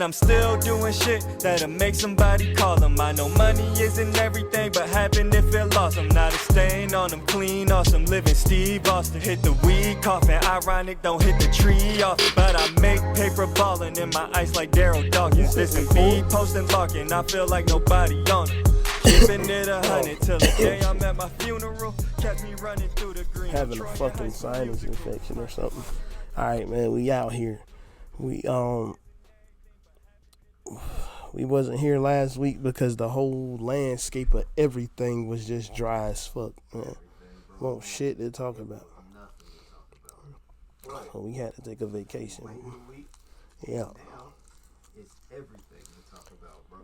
And I'm still doing shit that'll make somebody call them. I know money isn't everything, but happen if it lost. I'm not a stain on them, clean, awesome, living Steve Austin. Hit the weed coffin, ironic, don't hit the tree off. But I make paper ballin' in my ice like Daryl Dawkins. This and me posting locking, I feel like nobody on it. Keeping it 100 till the day I'm at my funeral. Kept me running through the green. Having a fucking sinus infection or something. Alright, man, we out here. We wasn't here last week because the whole landscape of everything was just dry as fuck, man. Well, shit to talk about. So we had to take a vacation. Yeah. It's everything to talk about, bro.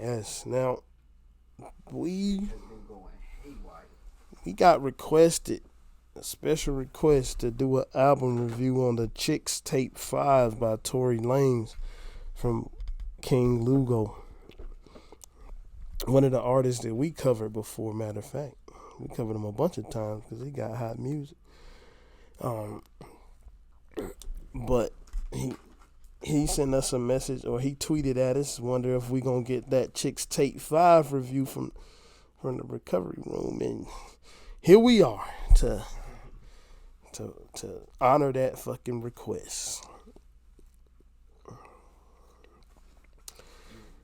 Yes. Now we Going got requested a special request to do an album review on the Chixtape 5 by Tory Lanez from King Lugo. One of the artists that we covered before, matter of fact. We covered him a bunch of times because he got hot music. But he sent us a message, or he tweeted at us, wonder if we gonna get that Chixtape 5 review from the recovery room, and here we are to honor that fucking request.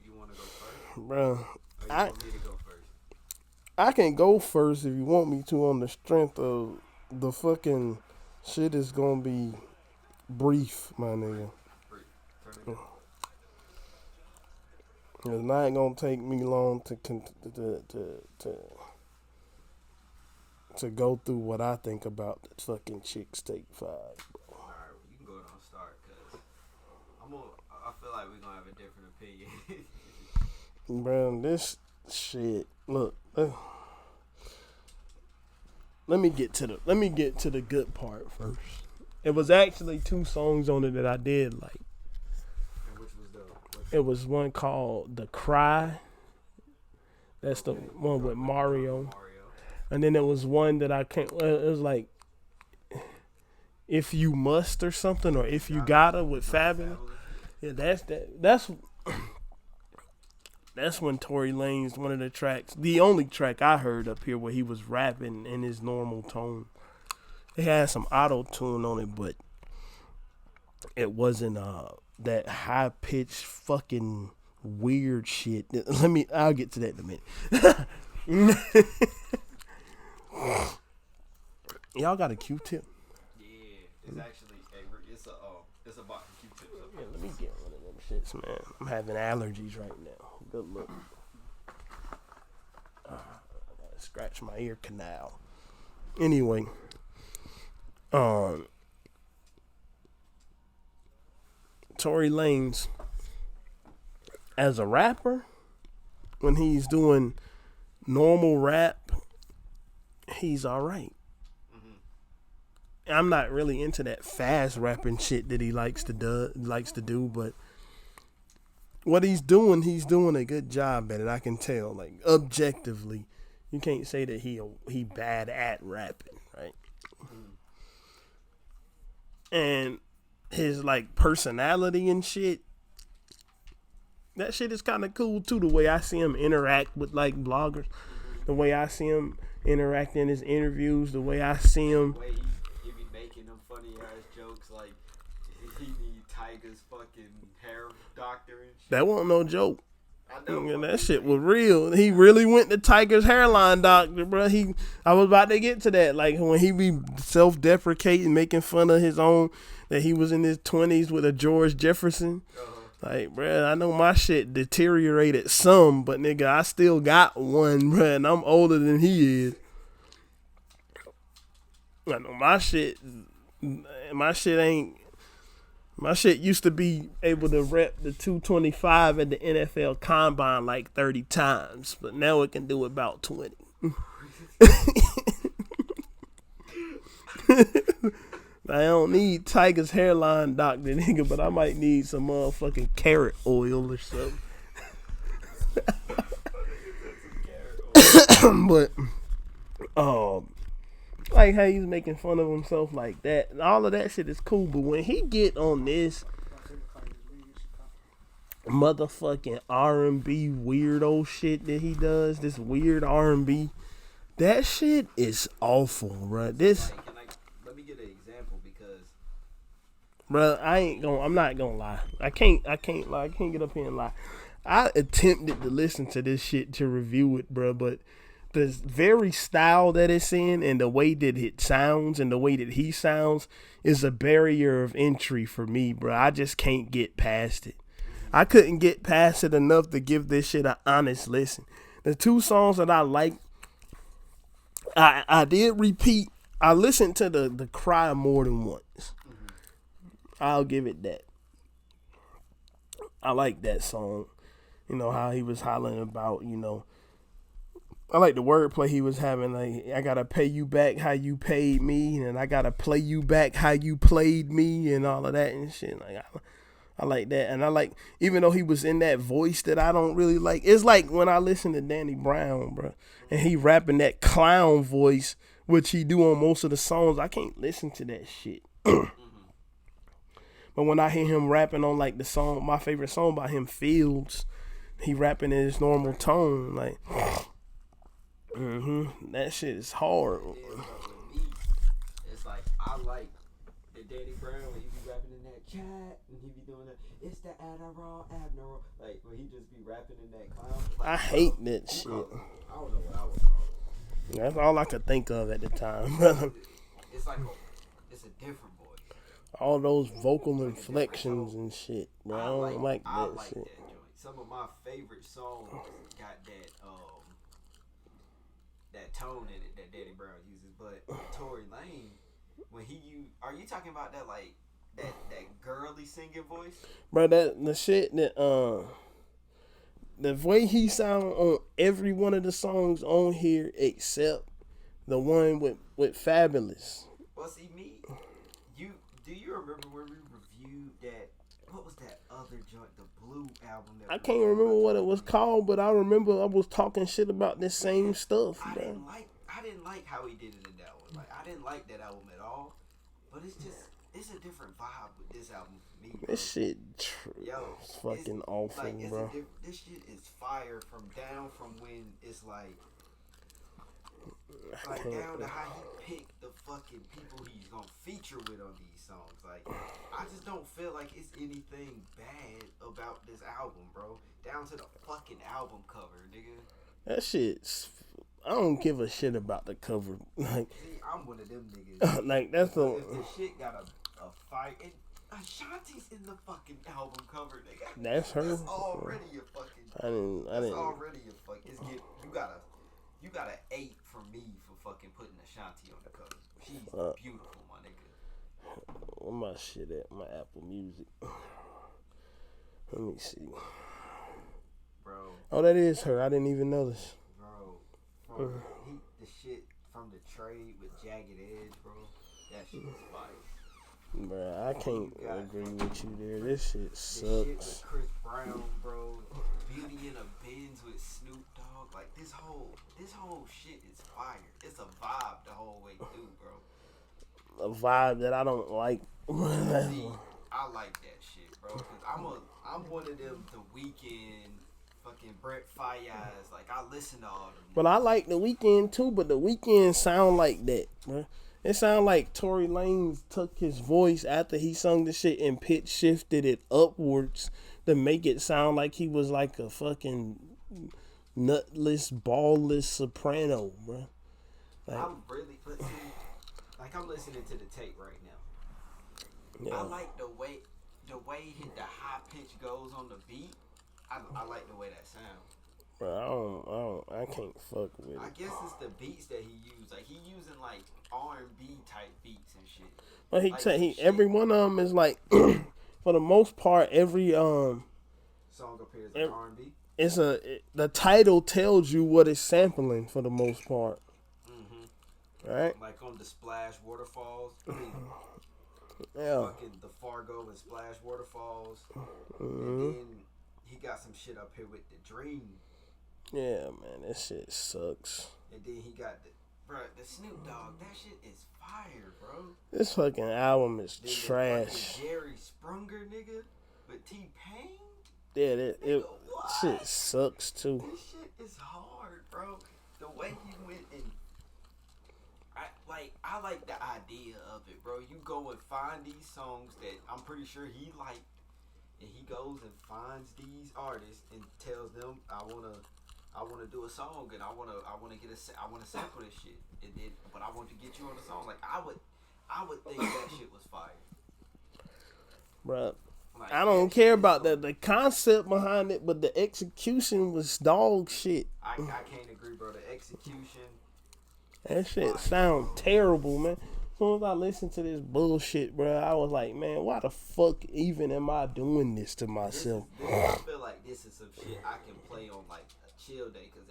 You want to go first? Bruh, Want me to go first? I can go first if you want me to, on the strength of the fucking shit is gonna be brief, my nigga. It's not gonna take me long to go through what I think about the fucking Chixtape 5. Alright, you can go ahead and start, cause I feel like we're gonna have a different opinion. Bro, this shit. Look, let me get to the good part first. It was actually 2 songs on it that I did like. And which was It was one called The Cry. That's the one with Mario. And then there was one that I can't. It was like If You Must or something, or If You Gotta with Fabulous. Yeah, that's when Tory Lanez, one of the tracks, the only track I heard up here where he was rapping in his normal tone. It had some auto tune on it, but it wasn't that high pitched fucking weird shit. I'll get to that in a minute. Y'all got a Q-tip? Yeah, it's actually it's a box of Q-tips. Yeah, let me get one of them shits, man. I'm having allergies right now. Good look. I gotta scratch my ear canal. Anyway, Tory Lanez, as a rapper, when he's doing normal rap, he's alright. I'm not really into that fast rapping shit that he likes to do, but what he's doing a good job at it. I can tell, like, objectively. You can't say that he bad at rapping, right? And his, like, personality and shit, that shit is kind of cool too. The way I see him interact with, like, bloggers, the way I see him interact in his interviews, the way I see him. The way he be making them funny ass jokes, like he need Tiger's fucking hair doctor and shit. That wasn't no joke. I know. That shit was real. He really went to Tiger's hairline doctor, bro. I was about to get to that. Like, when he be self-deprecating, making fun of his own, that he was in his 20s with a George Jefferson. Like, bro, I know my shit deteriorated some, but nigga, I still got one, bro, and I'm older than he is. I know my shit used to be able to rep the 225 at the NFL Combine like 30 times, but now it can do about 20. I don't need Tiger's hairline doctor, nigga, but I might need some motherfucking carrot oil or something. But, like how he's making fun of himself like that, and all of that shit is cool, but when he get on this, motherfucking R&B weirdo shit that he does, this weird R&B, that shit is awful, bro. This, let me get an example because, bro, I'm not gonna lie. I can't lie. I can't get up here and lie. I attempted to listen to this shit to review it, bro, but the very style that it's in and the way that it sounds and the way that he sounds is a barrier of entry for me, bro. I just can't get past it. I couldn't get past it enough to give this shit an honest listen. The two songs that I like, I did repeat. I listened to the Cry more than once. I'll give it that. I like that song. You know, how he was hollering about, you know, I like the wordplay he was having. Like, I gotta pay you back how you paid me, and I gotta play you back how you played me, and all of that and shit. Like, I like that, and I like, even though he was in that voice that I don't really like. It's like when I listen to Danny Brown, bro, and he rapping that clown voice, which he do on most of the songs. I can't listen to that shit. But when I hear him rapping on like the song, my favorite song by him, Fields, he rapping in his normal tone, like. That shit is hard. It's like, I like the Danny Brown when he be rapping in that chat and he be doing that. It's the Adderall, Abnormal. Like when he just be rapping in that clown. Like, I hate that shit. I don't know what I would call it. That's all I could think of at the time. It's like it's a different voice. All those vocal inflections and shit, bro. I don't like I that like shit. that joint. Some of my favorite songs got that that tone in it that Danny Brown uses, but Tory Lane, when are you talking about that like that girly singing voice? Bro, that the shit that the way he sound on every one of the songs on here except the one with Fabulous. Well, see me, do you remember when we reviewed that? What was that other joint, the Blue album? I can't remember what it was called, but I remember I was talking shit about this same stuff, I bro. didn't like how he did it in that one. Like, I didn't like that album at all. But it's a different vibe with this album for me, bro. This shit is fucking awful, like, bro. This shit is fire from when it's like down to how he picked the fucking people he's gonna feature with on these songs. Like, I just don't feel like it's anything bad about this album, bro. Down to the fucking album cover, nigga. That shit's. I don't give a shit about the cover. Like, see, I'm one of them niggas. Like, that's the. If the shit got a fight, and Ashanti's in the fucking album cover, nigga. That's her. That's already a fucking. That's already a fucking. You got an 8 from me for fucking putting Ashanti on the cover. She's beautiful, my nigga. Where my shit at? My Apple Music. Let me see. Bro. Oh, that is her. I didn't even notice. Bro. The shit from the trade with Jagged Edge, bro. That shit is fire. Bro, I can't agree with you there. This shit sucks. This shit with Chris Brown, bro. Beauty in a Benz with Snoop Dogg. Like, this whole shit is fire. It's a vibe the whole way through, bro. A vibe that I don't like. See, I like that shit, bro. Cause I'm one of them, The Weeknd, fucking Brett Fayez. Like, I listen to all them. But I like The Weeknd too. But The Weeknd sound like that, bro. It sound like Tory Lanez took his voice after he sung the shit and pitch shifted it upwards to make it sound like he was like a fucking nutless, ballless soprano, bro. Like, I'm really, but see, like, I'm listening to the tape right now. yeah. I like the way the high pitch goes on the beat. I like the way that sounds. Bro, I can't fuck with it. I guess it's the beats that he used. Like, he using like R&B type beats and shit. But Like, every one of them is like, for the most part, every song appears in R&B. The title tells you what it's sampling for the most part. Right? Like on the Splash Waterfalls. Yeah. Fucking the Fargo and Splash Waterfalls. Mm-hmm. And then he got some shit up here with the Dream. Yeah, man, that shit sucks. And then he got the Snoop Dogg. That shit is fire, bro. This fucking album is Then trash. The Jerry Sprunger nigga with T-Pain. Yeah, it What? shit sucks too. This shit is hard, bro. The way he went and I like the idea of it, bro. You go and find these songs that I'm pretty sure he liked, and he goes and finds these artists and tells them, I wanna do a song, and I wanna sample this shit, and then but I want to get you on the song. Like I would think that shit was fire, Bruh. like, I don't care about the concept behind it, but the execution was dog shit. I can't agree, bro. The execution. That shit sound terrible, man. As soon as I listened to this bullshit, bro, I was like, man, why the fuck even am I doing this to myself? I feel like this is some shit I can play on like a chill day, cause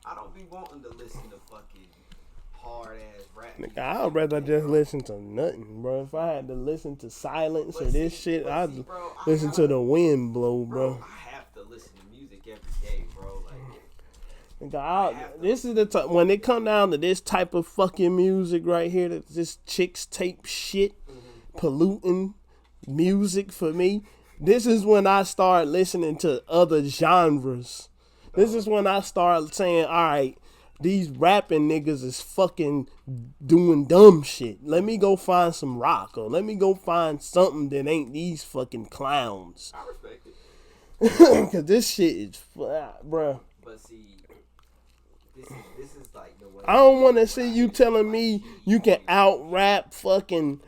I don't be wanting to listen to fucking hard ass rap. Nigga, I'd rather just listen to nothing, bro. If I had to listen to silence or this shit, I'd listen to the wind blow, bro. I have to listen to music every day, bro. Like, this is the time when it come down to this type of fucking music right here, that this Chixtape shit, polluting music for me. This is when I start listening to other genres. This is when I start saying, all right, these rapping niggas is fucking doing dumb shit. Let me go find some rock, or let me go find something that ain't these fucking clowns. I respect it. Cause this shit is, bruh. But see, this is like the way. I don't want to see you telling me you can out rap fucking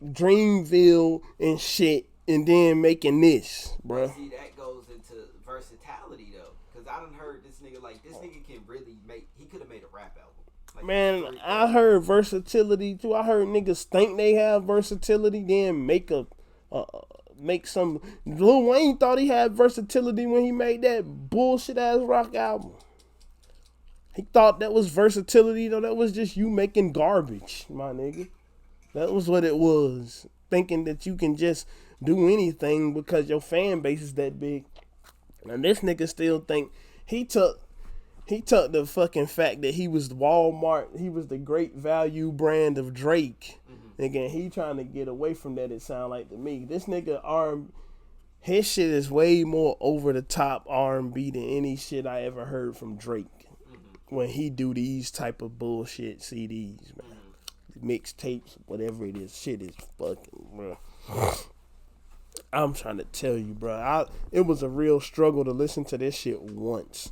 Dreamville and shit and then making this, bruh. See, that goes into versatility though, cause I done heard this nigga can really he could have made a rap album. Like, Man, I heard versatility too. I heard niggas think they have versatility, then make some. Lil Wayne thought he had versatility when he made that bullshit ass rock album. He thought that was versatility, though. That was just you making garbage, my nigga. That was what it was. Thinking that you can just do anything because your fan base is that big. And this nigga still think he took the fucking fact that he was Walmart, he was the great value brand of Drake. Again, he trying to get away from that, it sound like to me. This nigga his shit is way more over the top R&B than any shit I ever heard from Drake. When he do these type of bullshit CDs, man. Mixtapes, whatever it is, shit is fucking, bro. I'm trying to tell you, bro. It was a real struggle to listen to this shit once.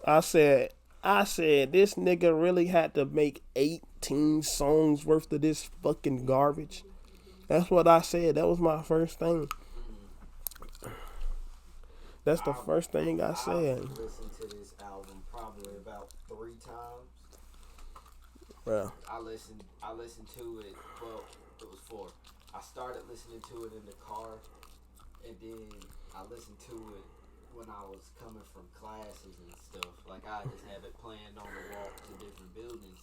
I said this nigga really had to make 18 songs worth of this fucking garbage. That's what I said. That was my first thing. That's the first thing I said. I've listened to this album probably about 3 times. Bro. I listened to it. Well, it was 4. I started listening to it in the car, and then I listened to it when I was coming from classes and stuff. Like, I just have it playing on the walk to different buildings.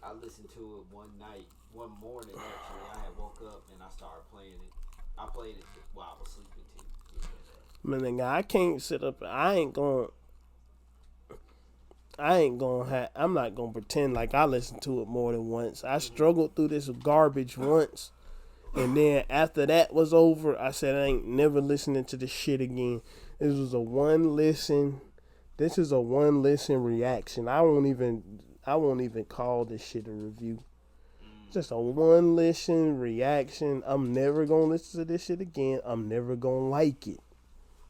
I listened to it one morning actually. I had woke up and I started playing it. I played it while I was sleeping too. Man, nigga, I can't sit up. I'm not gonna pretend like I listened to it more than once. I struggled through this garbage once, and then after that was over, I said I ain't never listening to this shit again. This is a one listen reaction. I won't even call this shit a review. Just a one listen reaction. I'm never gonna listen to this shit again. I'm never gonna like it.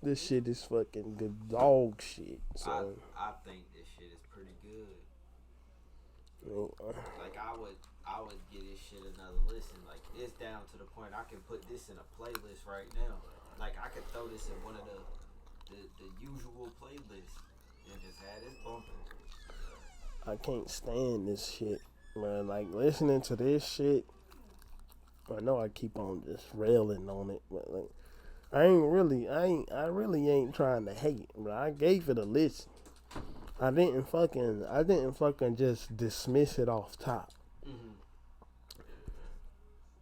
This shit is fucking good dog shit. So I think this shit is pretty good. Like I would give this shit another listen. Like it's down to the point I can put this in a playlist right now. Like I could throw this in one of the usual playlists and just have this bumping. I can't stand this shit, man. Like listening to this shit. I know I keep on just railing on it, but like I really ain't trying to hate, but I gave it a listen. I didn't fucking just dismiss it off top.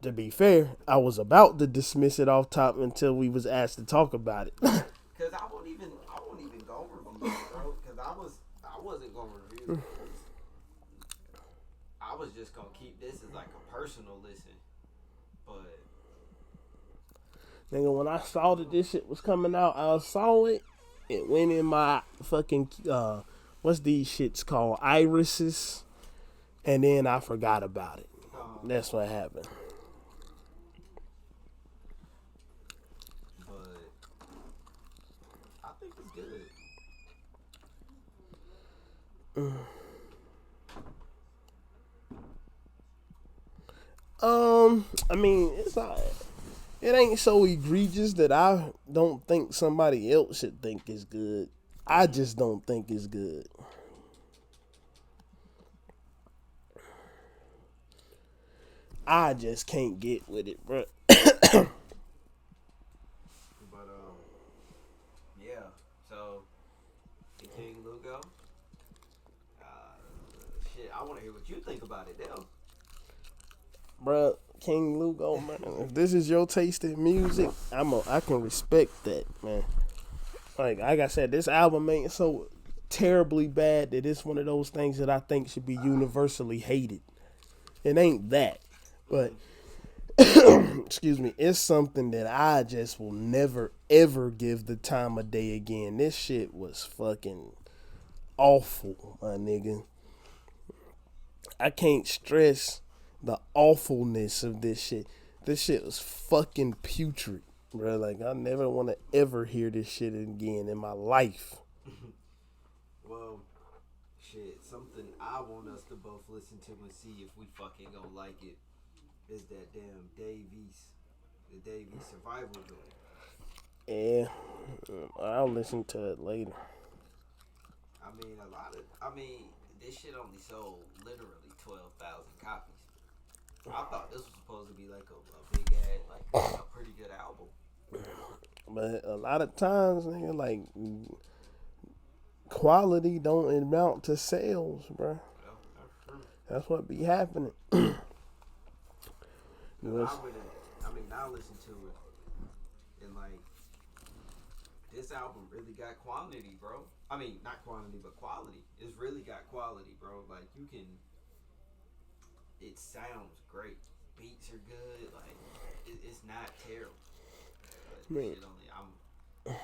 To be fair, I was about to dismiss it off top until we was asked to talk about it. Cause I won't even go review it, bro. Cause I wasn't gonna review it. I was just gonna keep this as like a personal listen, but Nigga, when I saw that this shit was coming out, I saw it. It went in my fucking, what's these shits called? Irises. And then I forgot about it. That's what happened. But I think it's good. I mean, it's not. It ain't so egregious that I don't think somebody else should think it's good. I just don't think it's good. I just can't get with it, bro. But yeah. So the King Lugo. Shit, I want to hear what you think about it, though. Bruh, King Lugo, man. If this is your taste in music, I can respect that, man. Like I said, this album ain't so terribly bad that it's one of those things that I think should be universally hated. It ain't that. But excuse me, it's something that I just will never ever give the time of day again. This shit was fucking awful, my nigga. I can't stress the awfulness of this shit. This shit was fucking putrid, bro. Like I never want to ever hear this shit again in my life. Well, shit, something I want us to both listen to and see if we fucking gonna like it is that damn the Davies survival joint. Yeah, I'll listen to it later. I mean, this shit only sold literally 12,000 copies. I thought this was supposed to be like a big ass, like a pretty good album. But a lot of times, nigga, like quality don't amount to sales, bro. Well, that's true. That's what be happening. I listen to it, and like this album really got quantity, bro. I mean, not quantity, but quality. It's really got quality, bro. Like it sounds great. Beats are good. Like it's not terrible. But Man. shit I don't know.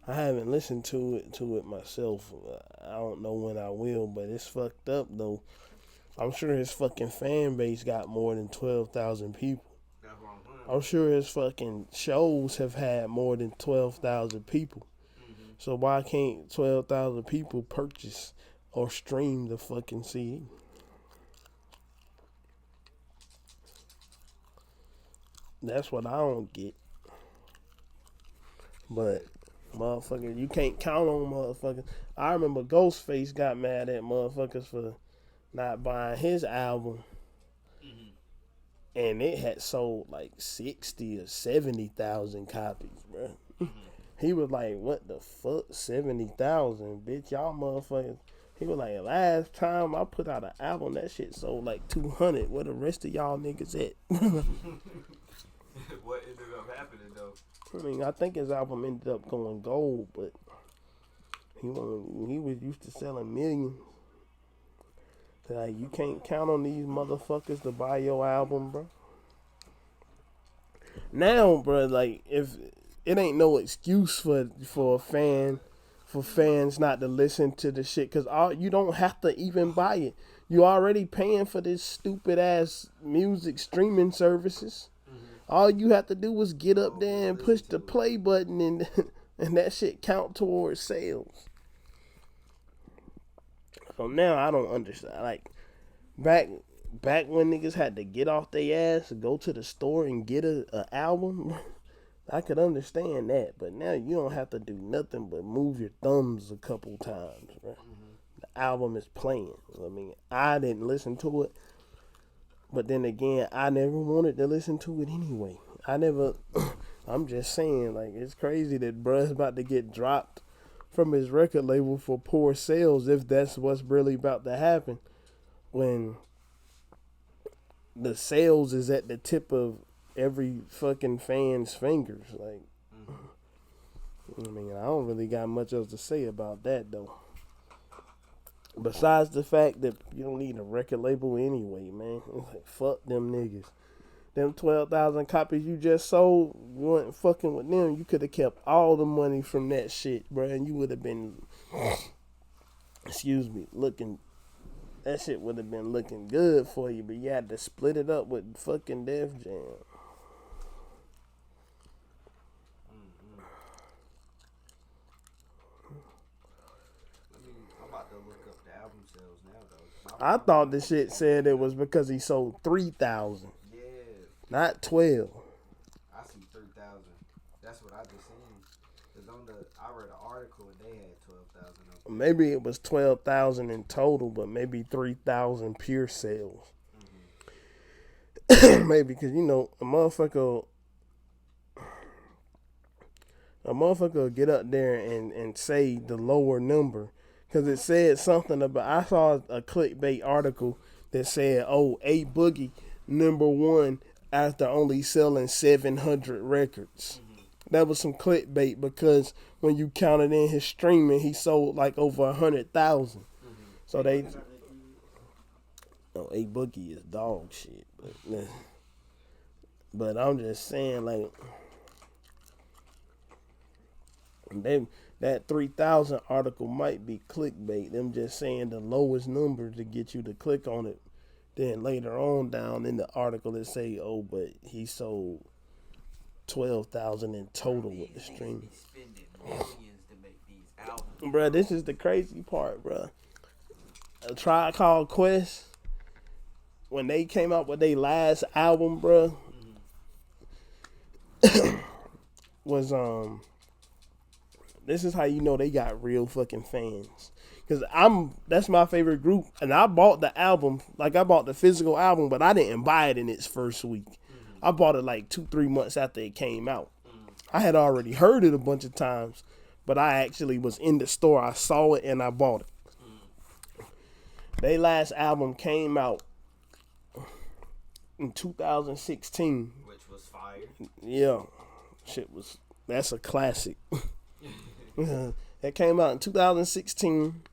I haven't listened to it myself. I don't know when I will, but it's fucked up though. I'm sure his fucking fan base got more than 12,000 people. That's what I'm saying. I'm sure his fucking shows have had more than 12,000 people. Mm-hmm. So why can't 12,000 people purchase or stream the fucking CD? That's what I don't get. But motherfucker, you can't count on motherfuckers. I remember Ghostface got mad at motherfuckers for not buying his album. Mm-hmm. And it had sold like 60 or 70,000 copies, bro. Mm-hmm. He was like, what the fuck? 70,000, bitch. Y'all motherfuckers. He was like, last time I put out an album, that shit sold like 200. Where the rest of y'all niggas at? What ended up happening though? I mean, I think his album ended up going gold, but he was used to selling millions. Like, you can't count on these motherfuckers to buy your album, bro. Now, bro, like, if it ain't no excuse for fans not to listen to the shit, cause you don't have to even buy it. You already paying for this stupid ass music streaming services. Mm-hmm. All you have to do is get up there and push the play button, and and that shit count towards sales. So now I don't understand. Like back when niggas had to get off their ass and go to the store and get a album, I could understand that. But now you don't have to do nothing but move your thumbs a couple times, bro. Mm-hmm. The album is playing. I mean, I didn't listen to it, but then again, I never wanted to listen to it anyway. I'm just saying, like, it's crazy that bruh's about to get dropped from his record label for poor sales, if that's what's really about to happen, when the sales is at the tip of every fucking fan's fingers. Like, I mean, I don't really got much else to say about that though, besides the fact that you don't need a record label anyway, man. It's like, fuck them niggas. them 12,000 copies you just sold, you weren't fucking with them. You could have kept all the money from that shit, bro, and you would have been, excuse me, looking. That shit would have been looking good for you, but you had to split it up with fucking Def Jam. I'm about to look up the album sales now, though. I thought the shit said it was because he sold 3,000, Yeah, not 12. I see 3,000. That's what I just seen. Cause I read an article and they had 12,000. Maybe it was 12,000 in total, but maybe 3,000 pure sales. Mm-hmm. Maybe because a motherfucker will get up there and say the lower number. Because it said something about, I saw a clickbait article that said, oh, A Boogie #1 after only selling 700 records. Mm-hmm. That was some clickbait because when you counted in his streaming, he sold like over 100,000. Mm-hmm. So A Boogie is dog shit. But I'm just saying, like, that 3,000 article might be clickbait. Them just saying the lowest number to get you to click on it. Then later on down in the article it say, oh, but he sold 12,000 in total with the stream. Spending millions to make these albums. Bruh, this is the crazy part, bruh. A Tribe Called Quest, when they came out with their last album, bruh, was this is how you know they got real fucking fans. Cause that's my favorite group, and I bought the album, like I bought the physical album, but I didn't buy it in its first week. Mm-hmm. I bought it like 2-3 months after it came out. Mm-hmm. I had already heard it a bunch of times, but I actually was in the store. I saw it and I bought it. Mm-hmm. Their last album came out in 2016, which was fire. Yeah, that's a classic. That came out in 2016.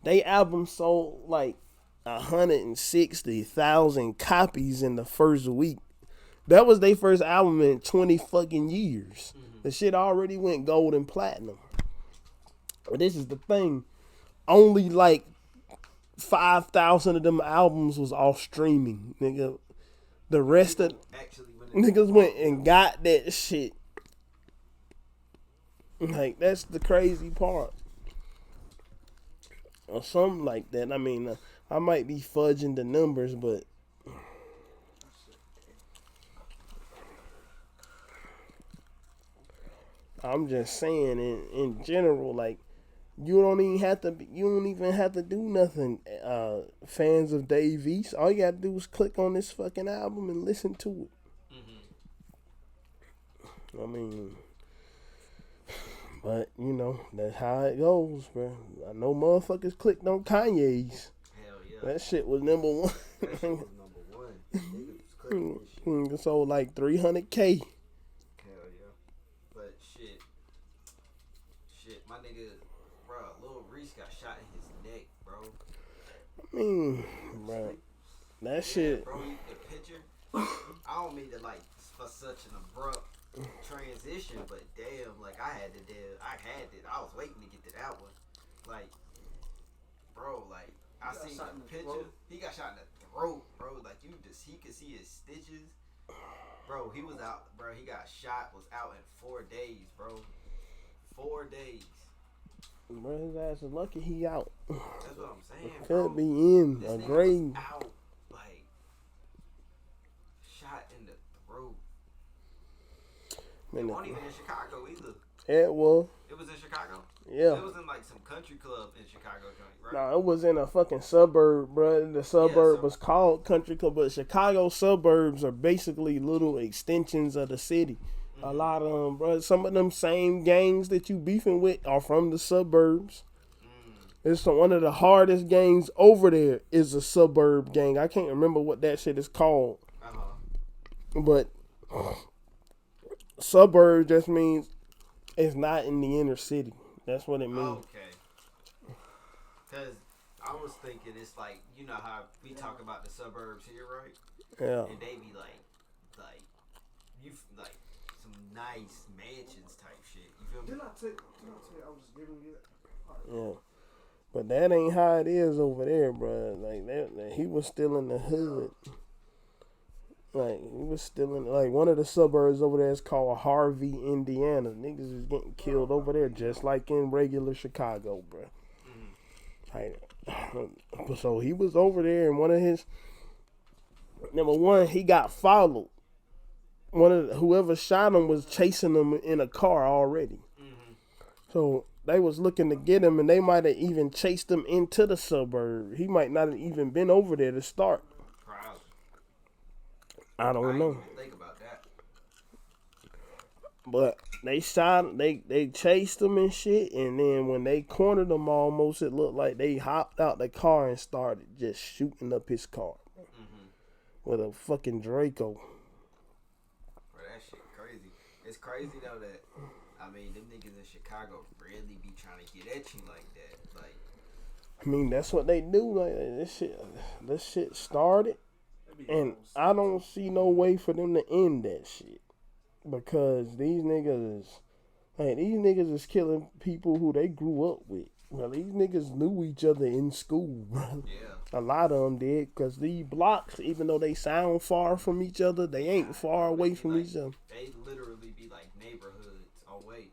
They album sold like 160,000 copies in the first week. That was their first album in 20 fucking years. Mm-hmm. The shit already went gold and platinum. But this is the thing. Only like 5,000 of them albums was off streaming, nigga. The rest of niggas went and got that shit. Like, that's the crazy part. Or something like that. I mean, I might be fudging the numbers, but I'm just saying in general, like, you don't even have to do nothing. Fans of Dave East, all you gotta do is click on this fucking album and listen to it. Mm-hmm. I mean, but that's how it goes, bro. I know motherfuckers clicked on Kanye's. Hell yeah. That shit was number one. That shit was number one. Niggas was clicking this shit. It sold like 300K. Hell yeah. But shit, my nigga, bro, Lil Reese got shot in his neck, bro. I mean, bro, that shit. Bro, the picture. I don't mean to for such an abrupt transition, but damn, like I was waiting to get to that one. Like, bro, like I seen the picture. He got shot in the throat, bro. Like he could see his stitches. Bro, he was out, bro. He got shot, was out in 4 days, bro. 4 days. Bro, his ass is lucky he out. That's what I'm saying, Could bro. be in this a grave. Out, like shot in the throat. It wasn't even in Chicago either. It was. It was in Chicago? Yeah. It was in like some country club in Chicago, right? No, it was in a fucking suburb, bro. The suburb was called Country Club, but Chicago suburbs are basically little extensions of the city. Mm-hmm. A lot of them, bro. Some of them same gangs that you beefing with are from the suburbs. It's one of the hardest gangs over there is a suburb gang. I can't remember what that shit is called. But suburb just means it's not in the inner city. That's what it means. Okay. Because I was thinking it's like, you know how we talk about the suburbs here, right? Yeah. And they be like you like some nice mansions type shit. You feel me? Didn't I tell you I was just giving you that? Yeah. But that ain't how it is over there, bro. Like that, he was still in the hood. Like he was still in like one of the suburbs over there is called Harvey, Indiana. Niggas is getting killed over there just like in regular Chicago, bro. Like, so he was over there, and one of his number one, he got followed. Whoever shot him was chasing him in a car already. So they was looking to get him, and they might have even chased him into the suburb. He might not have even been over there to start. Probably. I don't know. Even think about that. But they shot, they chased him and shit, and then when they cornered him almost, it looked like they hopped out the car and started just shooting up his car with a fucking Draco. Bro, that shit crazy. It's crazy though that, I mean, them niggas in Chicago really be trying to get at you like that. Like, I mean, that's what they do. Like this shit started, and I don't see no way for them to end that shit because these niggas is killing people who they grew up with. Well, these niggas knew each other in school, bro. yeah. A lot of them did, because these blocks, even though they sound far from each other, they ain't far away from each other. They literally be like neighborhoods away.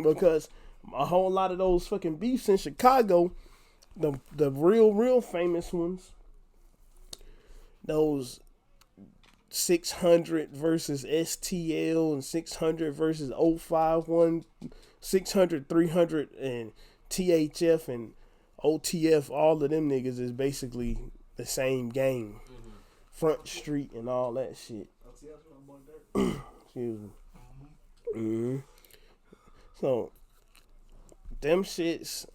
Because a whole lot of those fucking beefs in Chicago, the real famous ones, those 600 versus STL and 600 versus 051, 600, 300, and THF and OTF, all of them niggas is basically the same game. Front Street and all that shit. Excuse me. So, them shits,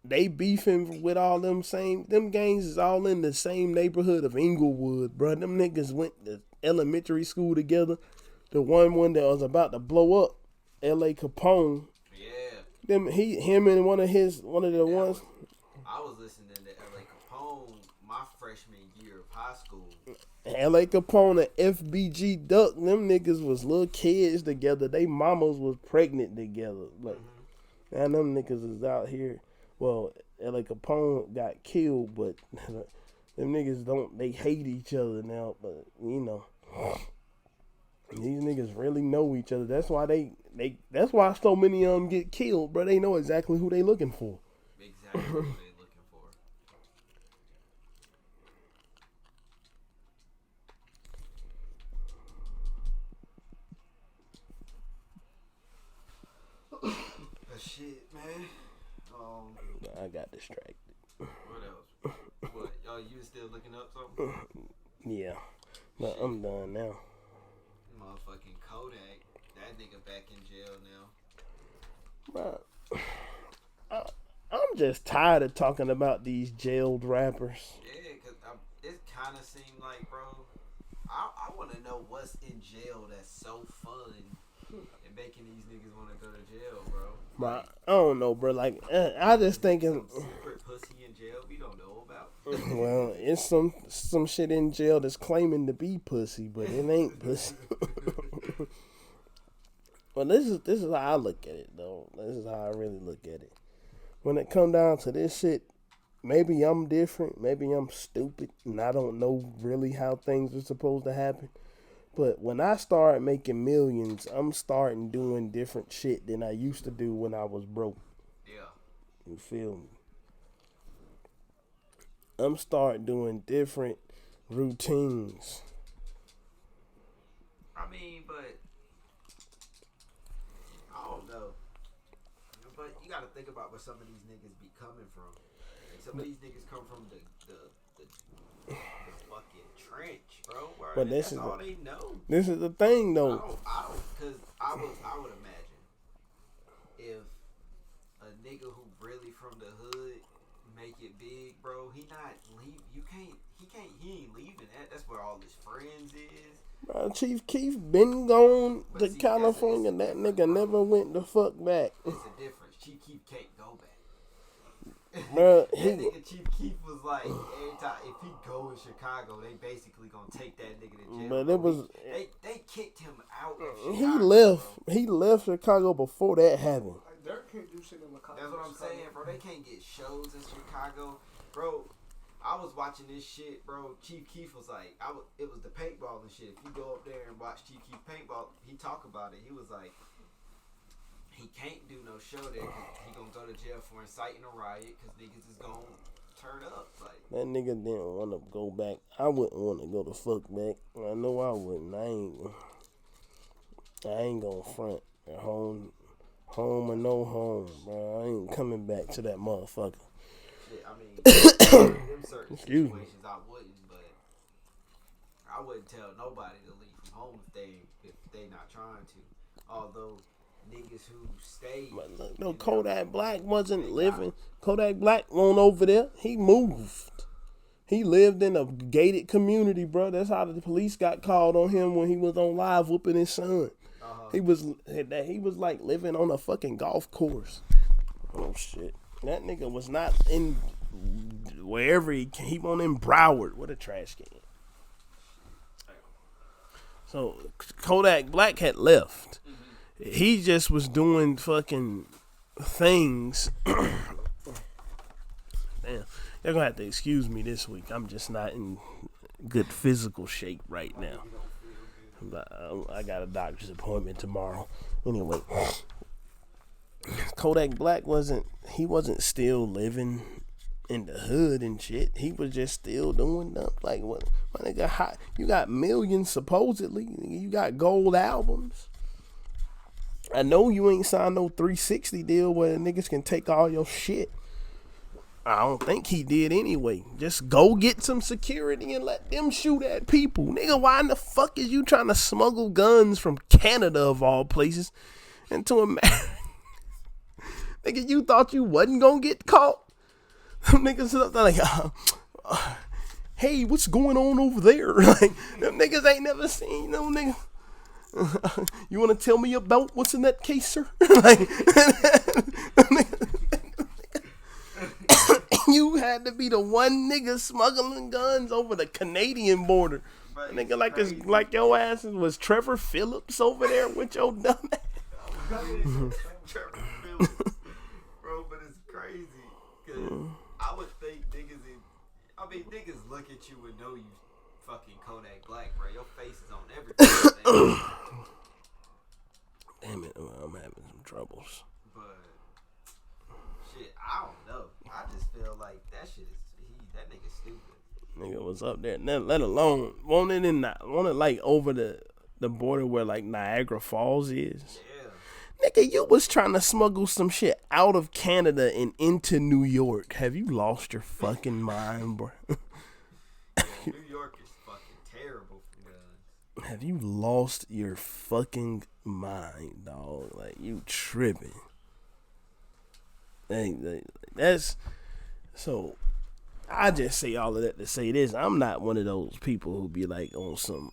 they beefing with all them gangs is all in the same neighborhood of Inglewood, bro. Them niggas went to elementary school together. The one that was about to blow up, L.A. Capone. Yeah. Him and one of the ones. I was listening to L.A. Capone my freshman year of high school. L.A. Capone and FBG Duck, them niggas was little kids together. They mamas was pregnant together. Like, and them niggas is out here. Well, L.A. Capone got killed, but them niggas they hate each other now. But, you know, these niggas really know each other. That's why that's why so many of them get killed, bro. They know exactly who they looking for. Exactly who they looking for. But shit, man. I got distracted. What else? What? Oh, you still looking up something? Yeah, but I'm done now. Motherfucking Kodak. That nigga back in jail now. Bro, I'm just tired of talking about these jailed rappers. Yeah, because it kind of seemed like, bro, I want to know what's in jail that's so fun and making these niggas want to go to jail, bro. But I don't know, bro. Like, I just thinking. Some secret pussy in jail we don't know about. Well, it's some shit in jail that's claiming to be pussy, but it ain't pussy. Well, this is how I look at it, though. This is how I really look at it. When it come down to this shit, maybe I'm different, maybe I'm stupid, and I don't know really how things are supposed to happen. But when I start making millions, I'm starting doing different shit than I used to do when I was broke. Yeah. You feel me? I'm starting doing different routines. I mean, but I don't know. But you gotta think about where some of these niggas be coming from. Like some of these niggas come from the fucking trench, bro. But that's all they know. This is the thing, though. Cause I would imagine if a nigga who really from the hood make it big, bro, he ain't leaving that. That's where all his friends is. Bro, Chief Keef been gone to see, California. That nigga never went the fuck back. It's a difference. Chief Keef can't go back. Bro, That nigga Chief Keef was like, every time if he go in Chicago, they basically gonna take that nigga to jail. But it was they kicked him out of Chicago. he left. Bro. He left Chicago before that happened. Like, Dirk can't do shit in the That's what I'm saying, bro. They can't get shows in Chicago, bro. I was watching this shit, bro. Chief Keef was like, it was the paintball and shit. If you go up there and watch Chief Keef paintball, he talk about it. He was like, he can't do no show there because he gonna go to jail for inciting a riot because niggas is gonna turn up. Like That nigga didn't want to go back. I wouldn't want to go the fuck back. I know I wouldn't. I ain't gonna front. Home or no home, bro. I ain't coming back to that motherfucker. shit, I mean, in certain Excuse me. situations I wouldn't, but I wouldn't tell nobody to leave from home if they not trying to. Although niggas who stayed, But look, no, Kodak Black wasn't living. Kodak Black went over there. He moved. He lived in a gated community, bro. That's how the police got called on him when he was on live whooping his son. He was like living on a fucking golf course. Oh shit, that nigga was not in wherever he went in Broward. What a trash can. So Kodak Black had left. He just was doing fucking things. Damn, you're gonna have to excuse me this week. I'm just not in good physical shape right now. I got a doctor's appointment tomorrow. Anyway, Kodak Black wasn't still living in the hood and shit. He was just still doing stuff. Like, what, my nigga, hot. You got millions supposedly. You got gold albums. I know you ain't signed no 360 deal where niggas can take all your shit. I don't think he did anyway. Just go get some security and let them shoot at people. Nigga, why in the fuck is you trying to smuggle guns from Canada of all places into America? Nigga, you thought you wasn't gonna get caught? Them niggas like, hey, what's going on over there? Like, them niggas ain't never seen no nigga. You want to tell me about what's in that case, sir? Like, you had to be the one nigga smuggling guns over the Canadian border. But Nigga, like your ass was Trevor Phillips over there with your dumb ass. Trevor Phillips. Bro, but it's crazy because I would think niggas look at you and know you fucking Kodak Black, bro. Your face is on everything. Damn it, I'm having some troubles. But shit, I don't know. I just feel like that nigga stupid. Nigga was up there. Let alone want it like over the border where like Niagara Falls is. Yeah. Nigga, you was trying to smuggle some shit out of Canada and into New York. Have you lost your fucking mind, bro? New York is fucking terrible for guns. Have you lost your fucking mind, dog? Like, you tripping. That's so. I just say all of that to say this. I'm not one of those people who be like on some,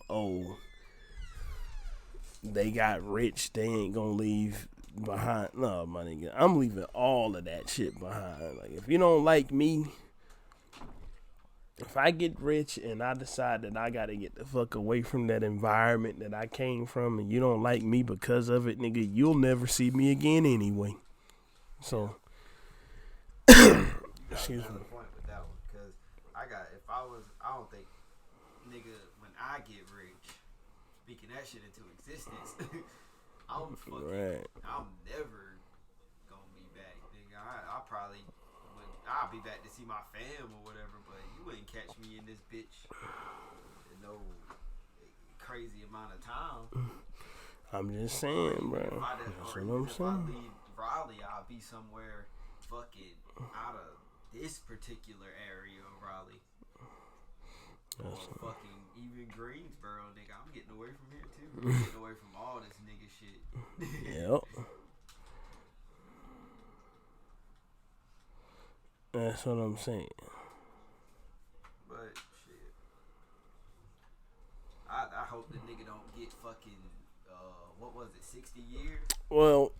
they got rich, they ain't gonna leave behind. No, my nigga, I'm leaving all of that shit behind. Like, if you don't like me, if I get rich and I decide that I gotta get the fuck away from that environment that I came from, and you don't like me because of it, nigga, you'll never see me again anyway. So, excuse me. Point with that one, because I don't think, nigga, when I get rich, speaking that shit into existence, I'm never gonna be back, nigga. I'll be back to see my fam or whatever, but you wouldn't catch me in this bitch in no crazy amount of time. I'm just saying, bro. That's what I'm If I saying. leave Raleigh, I'll be somewhere fucking out of this particular area of Raleigh. Or fucking even Greensboro, nigga. I'm getting away from here too. I'm getting away from all this nigga shit. Yep. That's what I'm saying. But shit, I hope the nigga don't get fucking what was it, 60 years? Well,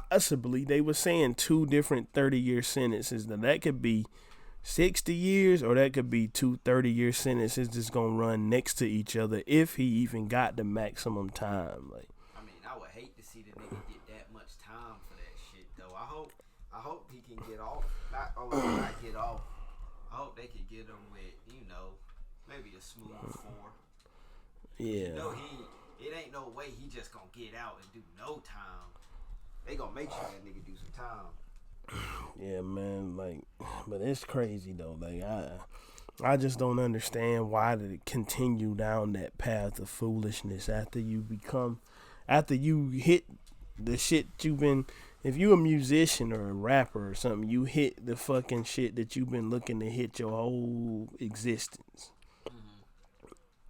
possibly they were saying 2 different 30-year sentences. Now that could be 60 years or that could be 2 30-year sentences that's gonna run next to each other if he even got the maximum time. Like, I mean, I would hate to see the nigga get that much time for that shit though. I hope he can get off. Not get off. I hope they could get him with, maybe a smooth 4. yeah. It ain't no way he just gonna get out and do no time. They gonna make sure that nigga do some time. Yeah, man, like, but it's crazy though. Like, I just don't understand why did it continue down that path of foolishness after you hit the shit you've been. If you a musician or a rapper or something, you hit the fucking shit that you've been looking to hit your whole existence.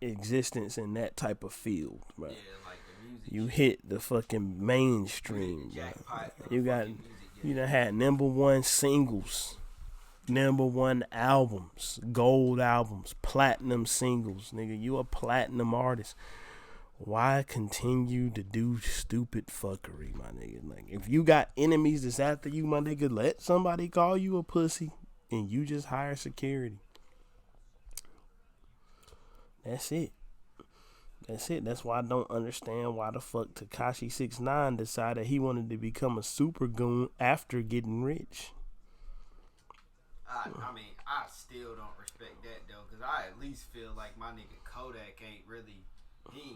Existence in that type of field, right? Yeah, like the music. You hit the fucking mainstream, right? You done had #1 singles, #1 albums, gold albums, platinum singles, nigga. You a platinum artist. Why continue to do stupid fuckery, my nigga? Like, if you got enemies that's after you, my nigga, let somebody call you a pussy and you just hire security. That's it. That's why I don't understand why the fuck Tekashi 6ix9ine decided he wanted to become a super goon after getting rich. I mean, I still don't respect that though, cause I at least feel like my nigga Kodak ain't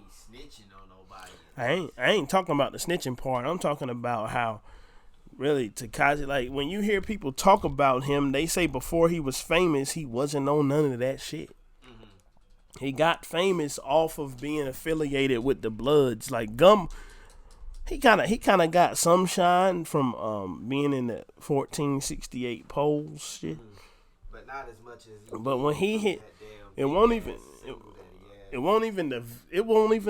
snitching on nobody. I ain't talking about the snitching part. I'm talking about how really Tekashi, like, when you hear people talk about him, they say before he was famous, he wasn't on none of that shit. He got famous off of being affiliated with the Bloods. Like he kind of got some shine from being in the 1468 polls shit. But not as much as. But when he hit, it won't even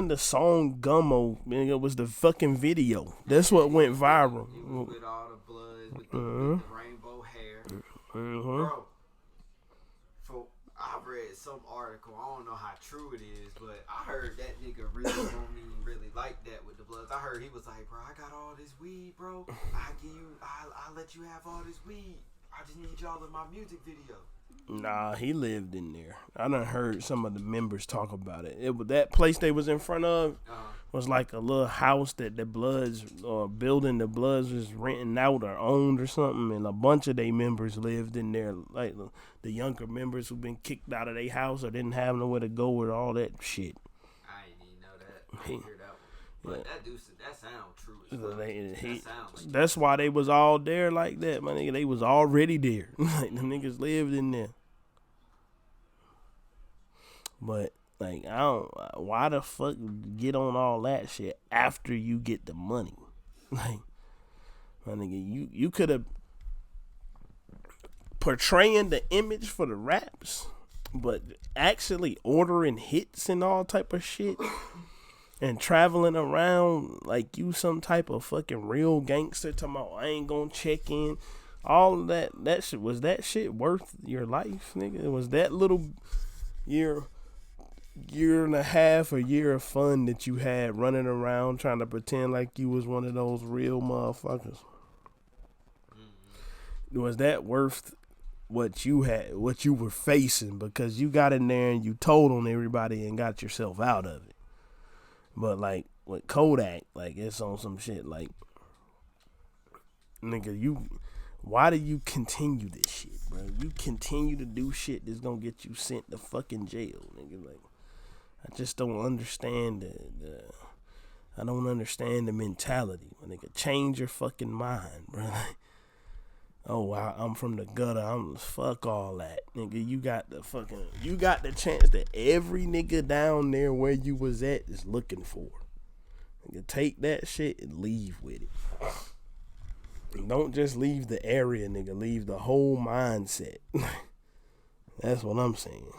the song Gummo. Man, it was the fucking video. That's what went viral. With all the Bloods, with the rainbow hair, bro. I read some article, I don't know how true it is, but I heard that nigga really don't even really like that with the Bloods. I heard he was like, bro, I got all this weed, bro. I'll let you have all this weed. I just need y'all in my music video. Nah, he lived in there. I done heard some of the members talk about it. It was that place they was in front of was like a little house that the Bloods or building the Bloods was renting out or owned or something, and a bunch of their members lived in there, like the younger members who've been kicked out of their house or didn't have nowhere to go with all that shit. I didn't even know that. I didn't hear that one. But that sound true as fuck. That's why they was all there like that, my nigga. They was already there. Like, the niggas lived in there. But, like, why the fuck get on all that shit after you get the money? Like, my nigga, you could have portraying the image for the raps, but actually ordering hits and all type of shit and traveling around like you some type of fucking real gangster talking about I ain't gonna check in. All of that shit, was that shit worth your life, nigga? Was that little year and a half or year of fun that you had running around trying to pretend like you was one of those real motherfuckers? Was that worth what you had, what you were facing, because you got in there and you told on everybody and got yourself out of it? But like with Kodak, like, it's on some shit like, nigga, why do you continue this shit, bro? You continue to do shit that's gonna get you sent to fucking jail, nigga. Like, I just don't understand I don't understand the mentality. Nigga, change your fucking mind, bro. Like, oh, I'm from the gutter. Fuck all that, nigga. You got the chance that every nigga down there where you was at is looking for. Nigga, take that shit and leave with it. And don't just leave the area, nigga. Leave the whole mindset. That's what I'm saying.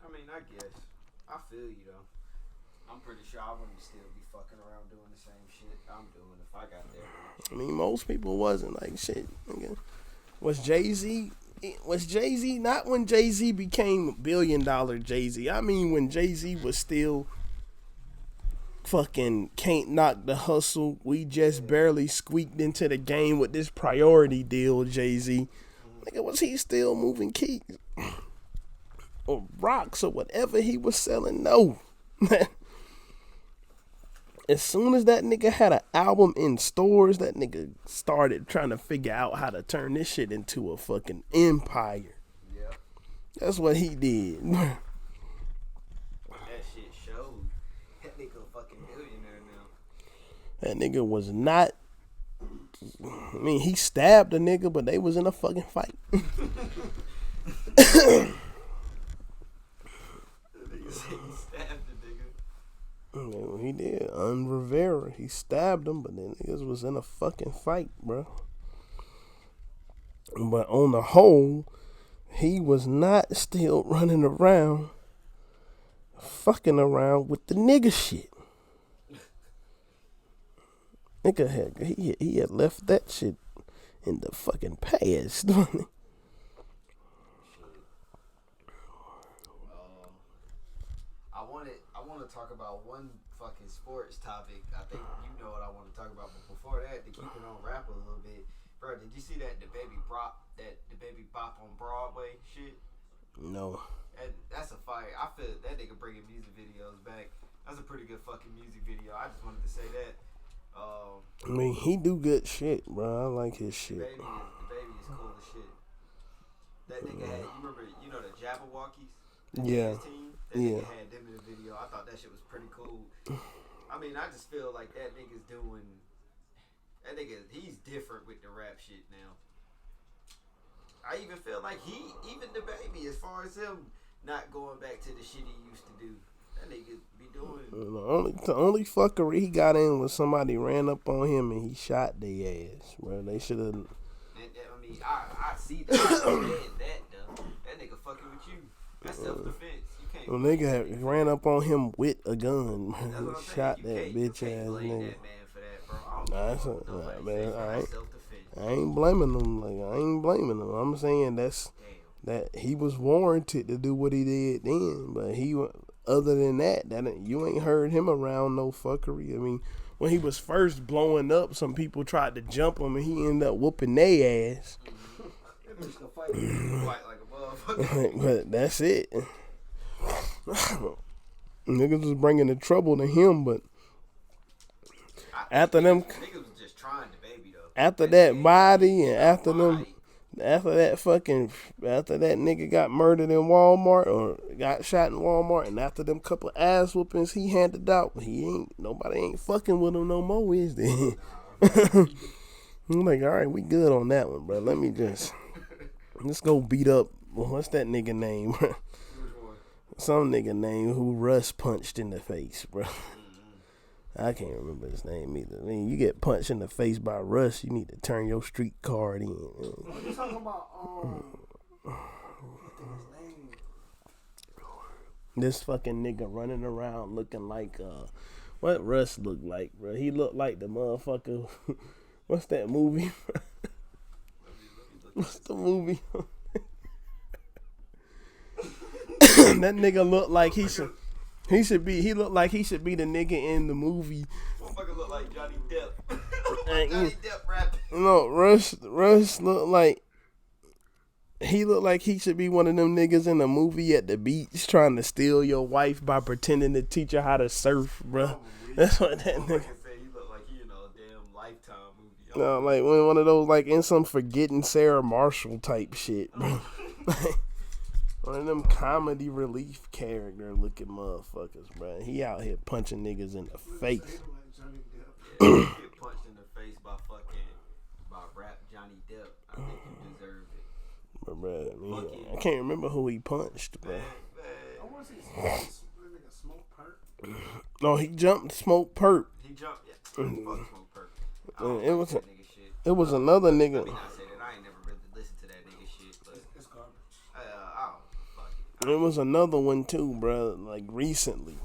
I mean, I guess. I feel you, though. I'm pretty sure I wouldn't still be fucking around doing the same shit I'm doing if I got there. I mean, most people wasn't like shit, nigga. Was Jay-Z not when Jay-Z became $1 billion Jay-Z? I mean, when Jay-Z was still fucking can't knock the hustle. We just barely squeaked into the game with this priority deal, Jay-Z. Nigga, was he still moving keys? Or rocks or whatever he was selling? No. As soon as that nigga had an album in stores, that nigga started trying to figure out how to turn this shit into a fucking empire. Yeah. That's what he did. That shit showed. That nigga a fucking billionaire now. That nigga was not. I mean, he stabbed a nigga, but they was in a fucking fight. That nigga said he stabbed the nigga. He did. Rivera, he stabbed him, but then niggas was in a fucking fight, bro. But on the whole, he was not still running around, fucking around with the nigga shit. Nigga he had left that shit in the fucking past. I want to talk about one fucking sports topic. I think you know what I want to talk about. But before that, to keep it on rap a little bit, bro, did you see that the baby bop on Broadway shit? No. That's a fire. I feel that nigga bringing music videos back. That's a pretty good fucking music video. I just wanted to say that. I mean, he do good shit, bro. I like his shit. The baby is cool as shit. That nigga had, you know the Jabberwockies? The Yeah. dance team? That nigga had them in the video. I thought that shit was pretty cool. I mean, I just feel like that nigga's he's different with the rap shit now. I even feel like even the baby, as far as him not going back to the shit he used to do. That nigga be doing. The only fuckery he got in was somebody ran up on him and he shot their ass, bro. They should have. I mean, I see that. I understand that though. That nigga fucking with you. That's self-defense. You can't. Well, nigga ran up on him with a gun. That's what I'm Shot saying. that bitch ass blame nigga. that man for that, bro. Man, Self-defense. I ain't blaming him. I'm saying that he was warranted to do what he did then, but other than that you ain't heard him around no fuckery. I mean, when he was first blowing up, some people tried to jump him and he ended up whooping their ass. Fight like a motherfucker. But that's it. Niggas was bringing the trouble to him, but after them, niggas was just trying the baby though. after that body and after that nigga got murdered in Walmart or got shot in Walmart, and after them couple ass whoopings he handed out, nobody ain't fucking with him no more, is there? I'm like, all right, we good on that one, bro. Let me let's go beat up. What's that nigga name? Some nigga name who Russ punched in the face, bro. I can't remember his name either. I mean, you get punched in the face by Russ, you need to turn your street card in. What you talking about? This fucking nigga running around looking like what Russ looked like, bro. He looked like the motherfucker. What's that movie? What's the movie? That nigga looked like he should be the nigga in the movie. Motherfucker look like Johnny Depp. Johnny Depp rapping. No, Russ looked like he should be one of them niggas in the movie at the beach trying to steal your wife by pretending to teach her how to surf, bro. That's what that nigga said. He looked like he in a damn Lifetime movie. No, like one of those like in some Forgetting Sarah Marshall type shit, bro. One of them comedy relief character looking motherfuckers, bro. He out here punching niggas in the face. Yeah, you get punched in the face by rap Johnny Depp. I think you deserve it. But bro, I can't remember who he punched, bro. I want to see Smoke Perp. No, he jumped Smoke Perp. He jumped, yeah. Fuck Smoke Perp. It was another nigga. Let me not say that. I ain't never really listened to that nigga shit, but It's garbage. It was another one too, bro. Like recently.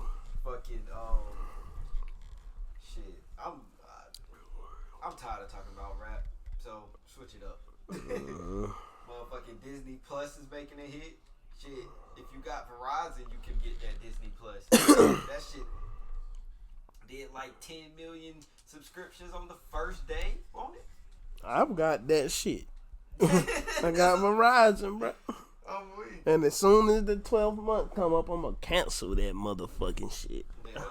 Fucking shit. I'm tired of talking about rap, so switch it up. Motherfucking Disney Plus is making a hit. Shit, if you got Verizon, you can get that Disney Plus. did like 10 million subscriptions on the first day on it. I've got that shit. I got Verizon, bro. I'm weak. And as soon as the 12th month come up, I'm gonna cancel that motherfucking shit. Yeah.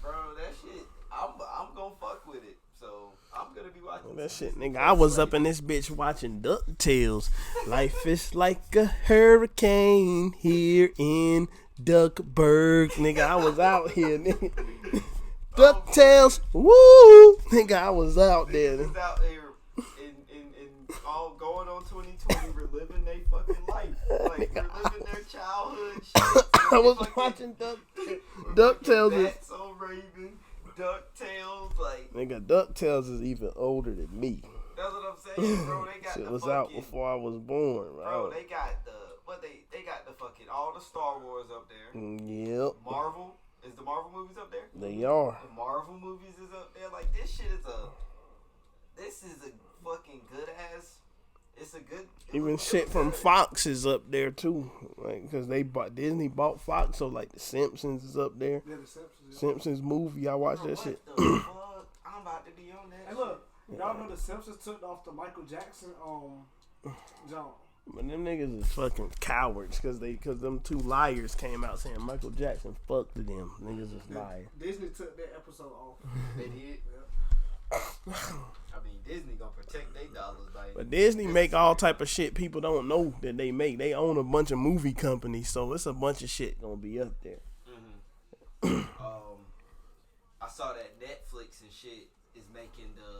Bro, that shit, I'm gonna fuck with it. So I'm gonna be watching That shit, nigga. I was up in this bitch watching DuckTales. Life is like a hurricane here in Duckburg. Nigga, I was out here, nigga. DuckTales, woo! Nigga, I was out there. Niggas out there in all going on 2020, reliving their fucking life. Like, reliving their childhood shit. I was watching DuckTales. That's so Raven. DuckTales, like. Nigga, DuckTales is even older than me. That's what I'm saying, bro. They got Shit the was fucking, out before I was born, bro. They got the they got the fucking all the Star Wars up there. Yep, Marvel is the Marvel movies up there. they are. The Marvel movies is up there. Like this shit is this is a fucking good ass. It's a good. Even shit from Fox is up there too, like because Disney bought Fox, so like the Simpsons is up there. Yeah, the Simpsons. Simpsons movie, I watched that shit. What the fuck? I'm about to be on that. Hey, look, y'all know the Simpsons took off the Michael Jackson John. But them niggas is fucking cowards because them two liars came out saying Michael Jackson fucked them. Niggas is liars. Disney took that episode off. They did. Yeah. I mean, Disney gonna protect their dollars by. But Disney make all type of shit people don't know that they make. They own a bunch of movie companies, so it's a bunch of shit gonna be up there. I saw that Netflix and shit is making the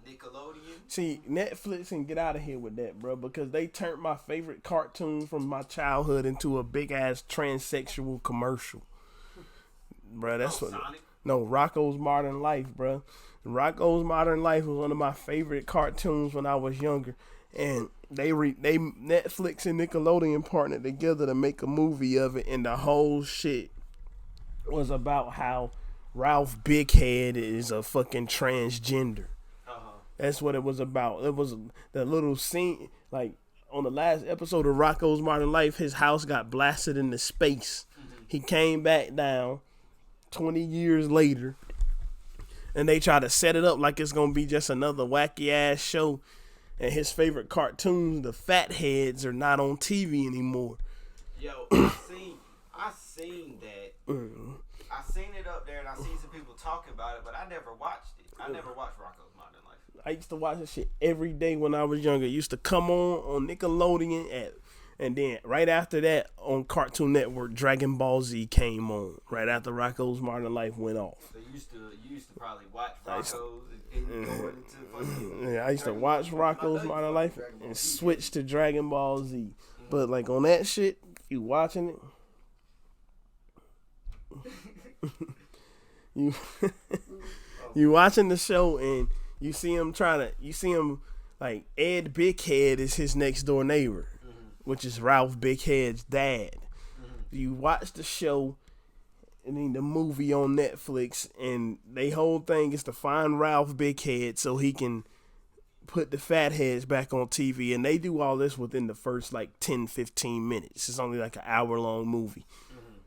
Nickelodeon. See, Netflix can get out of here with that, bro, because they turned my favorite cartoon from my childhood into a big ass transsexual commercial. Bro, that's what. Sonic? No, Rocko's Modern Life, bro. Rocko's Modern Life was one of my favorite cartoons when I was younger, and they Netflix and Nickelodeon partnered together to make a movie of it, and the whole shit was about how Ralph Bighead is a fucking transgender. That's what it was about. It was the little scene, like on the last episode of Rocko's Modern Life, his house got blasted into space. He came back down 20 years later, and they try to set it up like it's gonna be just another wacky ass show. And his favorite cartoons, the Fat Heads, are not on TV anymore. Yo, I seen that. I seen it up there, and I seen some people talking about it, but I never watched it. I never watched Rocko's Modern Life. I used to watch this shit every day when I was younger. It used to come on Nickelodeon and then right after that on Cartoon Network, Dragon Ball Z came on. Right after Rocko's Modern Life went off. So you used to probably watch Rocko's and go into fucking. Yeah, I used to watch Rocko's Modern Life and switch to Dragon Ball Z. But like on that shit, you watching it. You watching the show and you see him like Ed Bighead is his next door neighbor, which is Ralph Bighead's dad. You watch the show and then the movie on Netflix, and they whole thing is to find Ralph Bighead so he can put the Fat Heads back on TV, and they do all this within the first like 10-15 minutes. It's only like an hour-long movie.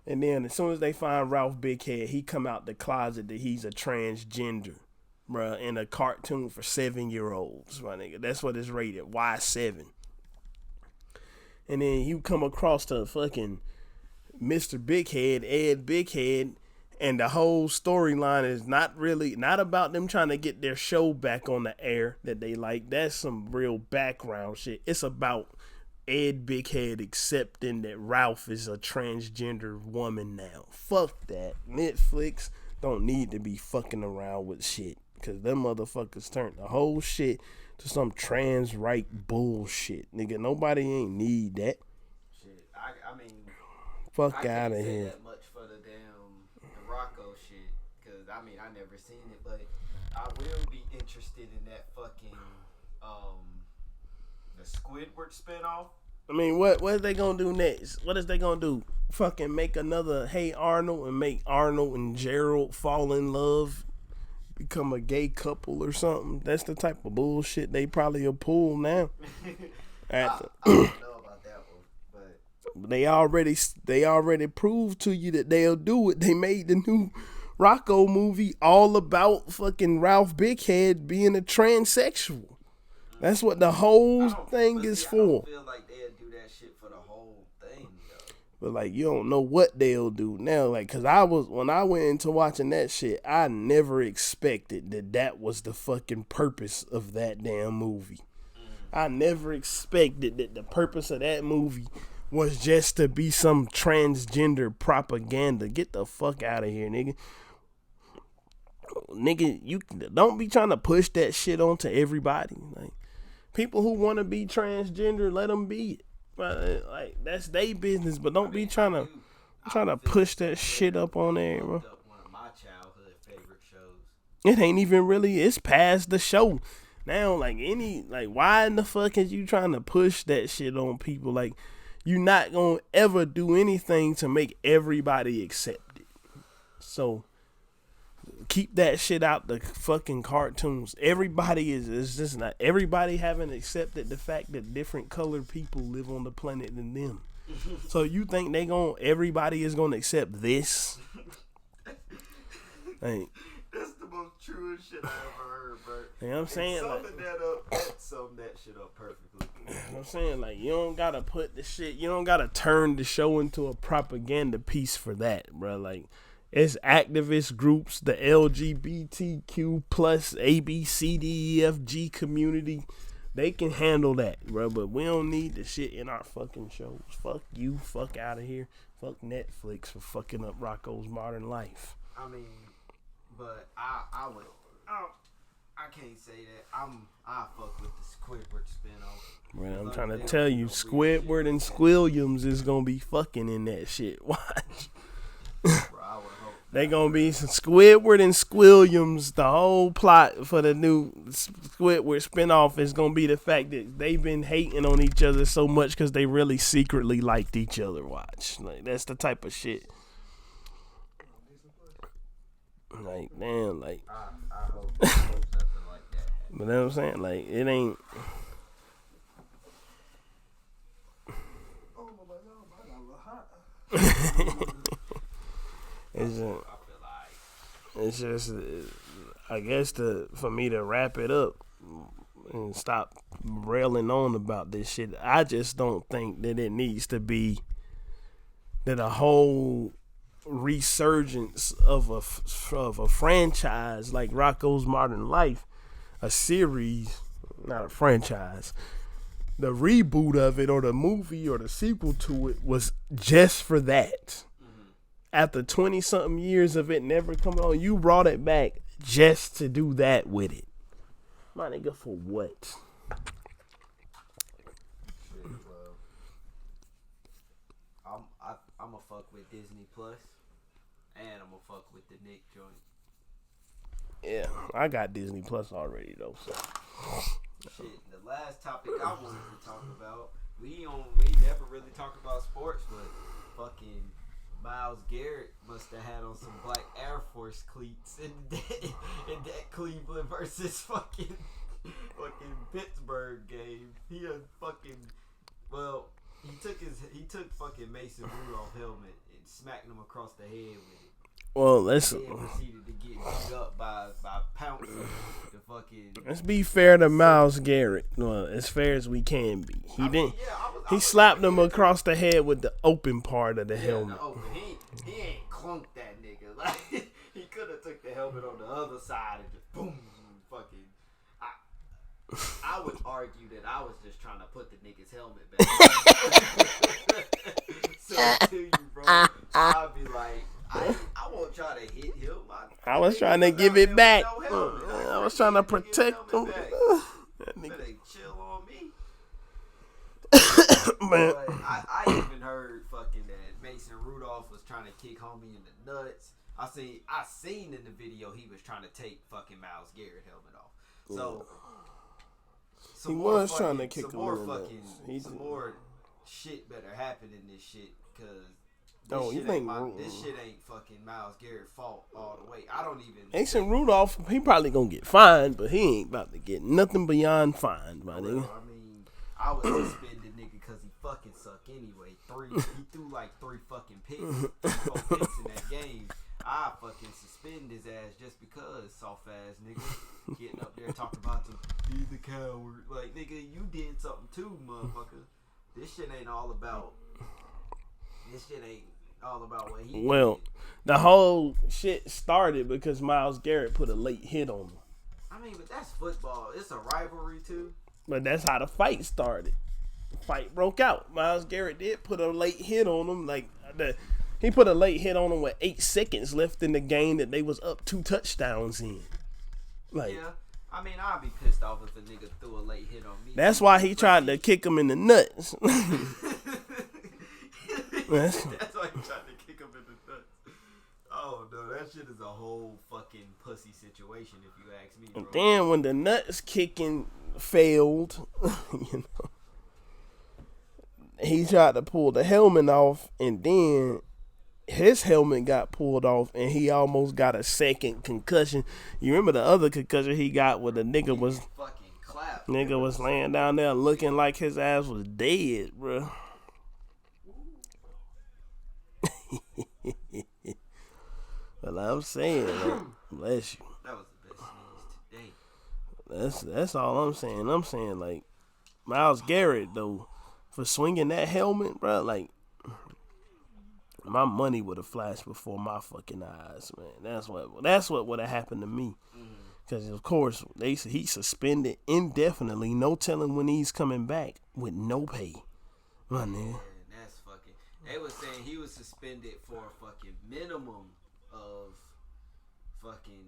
And then as soon as they find Ralph Bighead, he come out the closet that he's a transgender, bruh, in a cartoon for 7-year-olds, my nigga. That's what it's rated, Y7. And then you come across the fucking Mr. Bighead, Ed Bighead, and the whole storyline is not about them trying to get their show back on the air that they like. That's some real background shit. It's about Ed Bighead accepting that Ralph is a transgender woman now. Fuck that. Netflix don't need to be fucking around with shit, because them motherfuckers turned the whole shit to some trans right bullshit. Nigga, nobody ain't need that. Shit, I mean, fuck I out of can't say here. that much for the damn the Rocco shit, because I mean I never seen it, but I will be interested in that fucking the Squidward spinoff. I mean, what is they gonna do next? What is they gonna do? Fucking make another Hey Arnold and make Arnold and Gerald fall in love, become a gay couple or something? That's the type of bullshit they probably will pull now. I don't know about that one, but They already proved to you that they'll do it. They made the new Rocco movie all about fucking Ralph Bighead being a transsexual. That's what the whole thing is for. I don't feel like they'll do that shit for the whole thing, though. But like, you don't know what they'll do now. Like, cause when I went into watching that shit, I never expected that was the fucking purpose of that damn movie. I never expected that the purpose of that movie was just to be some transgender propaganda. Get the fuck out of here, nigga. Nigga, you don't be trying to push that shit onto everybody. Like, people who want to be transgender, let them be it. Like, that's their business, but don't be trying to push that shit up on there, bro. One of my childhood favorite shows. It ain't even really. It's past the show now. Like, why in the fuck is you trying to push that shit on people? Like, you not gonna ever do anything to make everybody accept it. So keep that shit out the fucking cartoons. Everybody is just not. Everybody haven't accepted the fact that different colored people live on the planet than them. So you think everybody is gonna accept this? Like, that's the most truest shit I ever heard, bro. You know what I'm saying? Summing that up, that summed that shit up perfectly. I'm saying, like, you don't gotta put the shit. You don't gotta turn the show into a propaganda piece for that, bro. Like, it's activist groups, the LGBTQ plus ABCDEFG community. They can handle that, bro. But we don't need the shit in our fucking shows. Fuck you. Fuck out of here. Fuck Netflix for fucking up Rocco's Modern Life. I mean, but I can't say that. I fuck with the Squidward spinoff. Man, I'm trying to tell you, Squidward and Squilliams is gonna be fucking in that shit. Watch. They gonna be some Squidward and Squilliams. The whole plot for the new Squidward spinoff is gonna be the fact that they've been hating on each other so much because they really secretly liked each other. Watch, like, that's the type of shit. Like, damn, like. I hope nothing like that happens. But you know what I'm saying? Like, it ain't. It's just, I guess, for me to wrap it up and stop railing on about this shit, I just don't think that it needs to be that a whole resurgence of a franchise like Rocco's Modern Life, a series, not a franchise, the reboot of it or the movie or the sequel to it was just for that. After 20-something years of it never coming on, you brought it back just to do that with it. My nigga, for what? Shit, well, I'm a fuck with Disney Plus, and I'm a fuck with the Nick joint. Yeah, I got Disney Plus already though. So shit, the last topic I wanted to talk about, we never really talked about sports, but fucking Myles Garrett must have had on some black Air Force cleats in that Cleveland versus fucking Pittsburgh game. He took fucking Mason Rudolph helmet and smacked him across the head with it. Well, Then proceeded to get beat up by pouncing the fucking. Let's be fair to Myles Garrett. Well, as fair as we can be. He slapped him across the head with the open part of the helmet. He ain't clunked that nigga. Like, he could have took the helmet on the other side and just boom, fucking. I would argue that I was just trying to put the nigga's helmet back. So to you, bro, I'd be like, I won't try to hit him. I was trying to give it back. I was trying to protect him. That nigga ain't chill on me. Man. But I even heard fucking that Mason Rudolph was trying to kick homie in the nuts. I seen in the video he was trying to take fucking Myles Garrett helmet off. So he was trying to kick him in the nuts. Some more shit better happen in this shit, cause this shit ain't fucking Myles Garrett's fault all the way. I don't even. Mason Rudolph, he probably gonna get fined, but he ain't about to get nothing beyond fined, my nigga. I mean, I would suspend the nigga because he fucking suck anyway. He threw like 3 fucking picks, 4 picks in that game. I fucking suspend his ass just because soft ass nigga getting up there talking about some be the coward. Like nigga, you did something too, motherfucker. This shit ain't all about what he did. The whole shit started because Myles Garrett put a late hit on him. I mean, but that's football. It's a rivalry too. But that's how the fight started. The fight broke out. Myles Garrett did put a late hit on him. He put a late hit on him with 8 seconds left in the game that they was up 2 touchdowns in. Yeah. I mean, I'd be pissed off if a nigga threw a late hit on me. That's why he tried to kick him in the nuts. That's why he tried to kick him in the nuts. Oh, no, that shit is a whole fucking pussy situation if you ask me, bro. And then when the nuts kicking failed, he tried to pull the helmet off, and then his helmet got pulled off, and he almost got a second concussion. You remember the other concussion he got where the nigga was fucking clap. Nigga was laying down there looking like his ass was dead, bro. Well, I'm saying, like, bless you. That was the best news today. That's all I'm saying. I'm saying, like, Myles Garrett though, for swinging that helmet, bro, like, my money would have flashed before my fucking eyes, man. That's what would have happened to me. Because, of course, he suspended indefinitely, no telling when he's coming back, with no pay. My nigga. Man, that's fucking... They was saying he was suspended for a fucking minimum of fucking...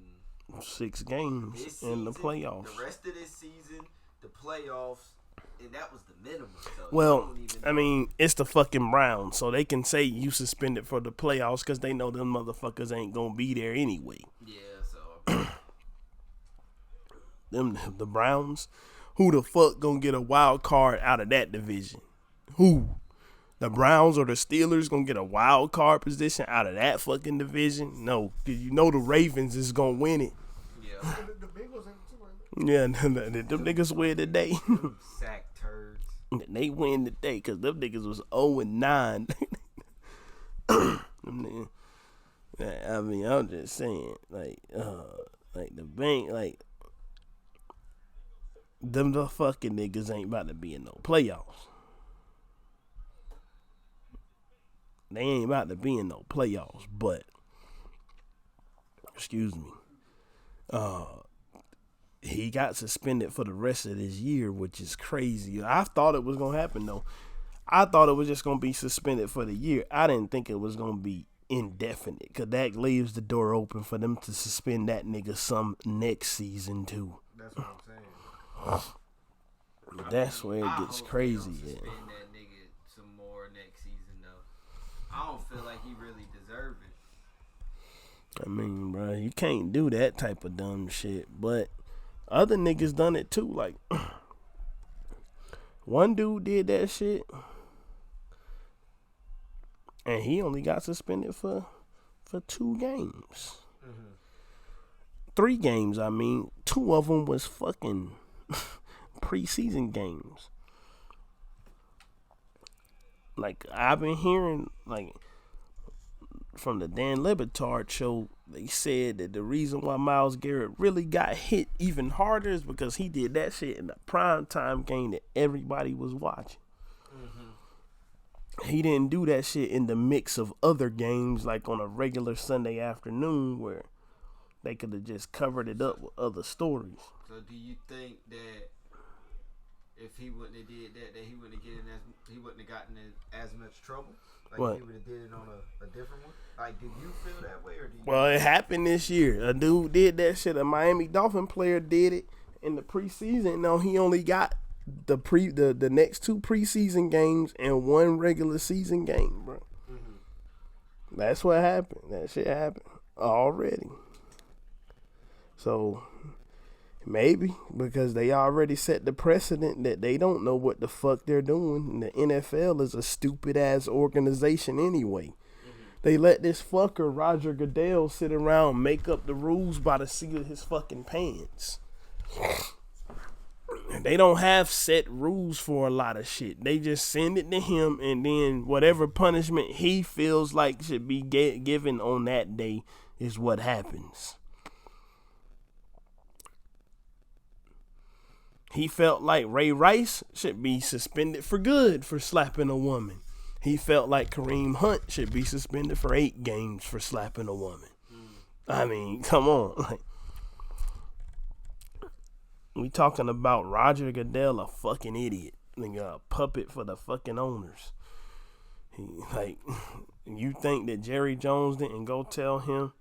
6 games in the playoffs. The rest of this season, the playoffs, and that was the minimum. So well, I mean, it's the fucking Browns, so they can say you suspended for the playoffs because they know them motherfuckers ain't gonna be there anyway. Yeah, so... The Browns, who the fuck gonna get a wild card out of that division? Who? The Browns or the Steelers gonna get a wild card position out of that fucking division? No, because you know the Ravens is gonna win it. Yeah. The Bengals ain't too. Yeah, them niggas win today. Sack turds. They win today because them niggas was 0-9. I mean, I'm just saying, like the bank, like, them the fucking niggas ain't about to be in no playoffs. They ain't about to be in no playoffs, but excuse me. He got suspended for the rest of this year, which is crazy. I thought it was gonna happen though. I thought it was just gonna be suspended for the year. I didn't think it was gonna be indefinite, cause that leaves the door open for them to suspend that nigga some next season too. That's what I'm saying. That's where it gets crazy. Suspend that nigga some more next season though. I don't feel like he really deserved it. I mean, bro, you can't do that type of dumb shit. But other niggas done it too. Like, one dude did that shit, and he only got suspended for 2 games. 3 games, I mean. 2 of them was fucking preseason games. Like, I've been hearing, like, from the Dan Le Batard show, they said that the reason why Myles Garrett really got hit even harder is because he did that shit in the primetime game that everybody was watching. He didn't do that shit in the mix of other games, like on a regular Sunday afternoon where they could have just covered it up with other stories. So do you think that if he wouldn't have did that he wouldn't have gotten in as much trouble? Like, what? If he would have did it on a different one? Like, do you feel that way, or do you? Well, it happened this year. A dude did that shit. A Miami Dolphin player did it in the preseason. No, he only got the next 2 preseason games and 1 regular season game, bro. That's what happened. That shit happened already. So maybe because they already set the precedent that they don't know what the fuck they're doing. And the NFL is a stupid ass organization anyway. They let this fucker Roger Goodell sit around make up the rules by the seat of his fucking pants. They don't have set rules for a lot of shit. They just send it to him, and then whatever punishment he feels like should be given on that day, is what happens. He felt like Ray Rice should be suspended for good for slapping a woman. He felt like Kareem Hunt should be suspended for 8 games for slapping a woman. I mean, come on. Like, we talking about Roger Goodell, a fucking idiot. Nigga, a puppet for the fucking owners. Like, you think that Jerry Jones didn't go tell him,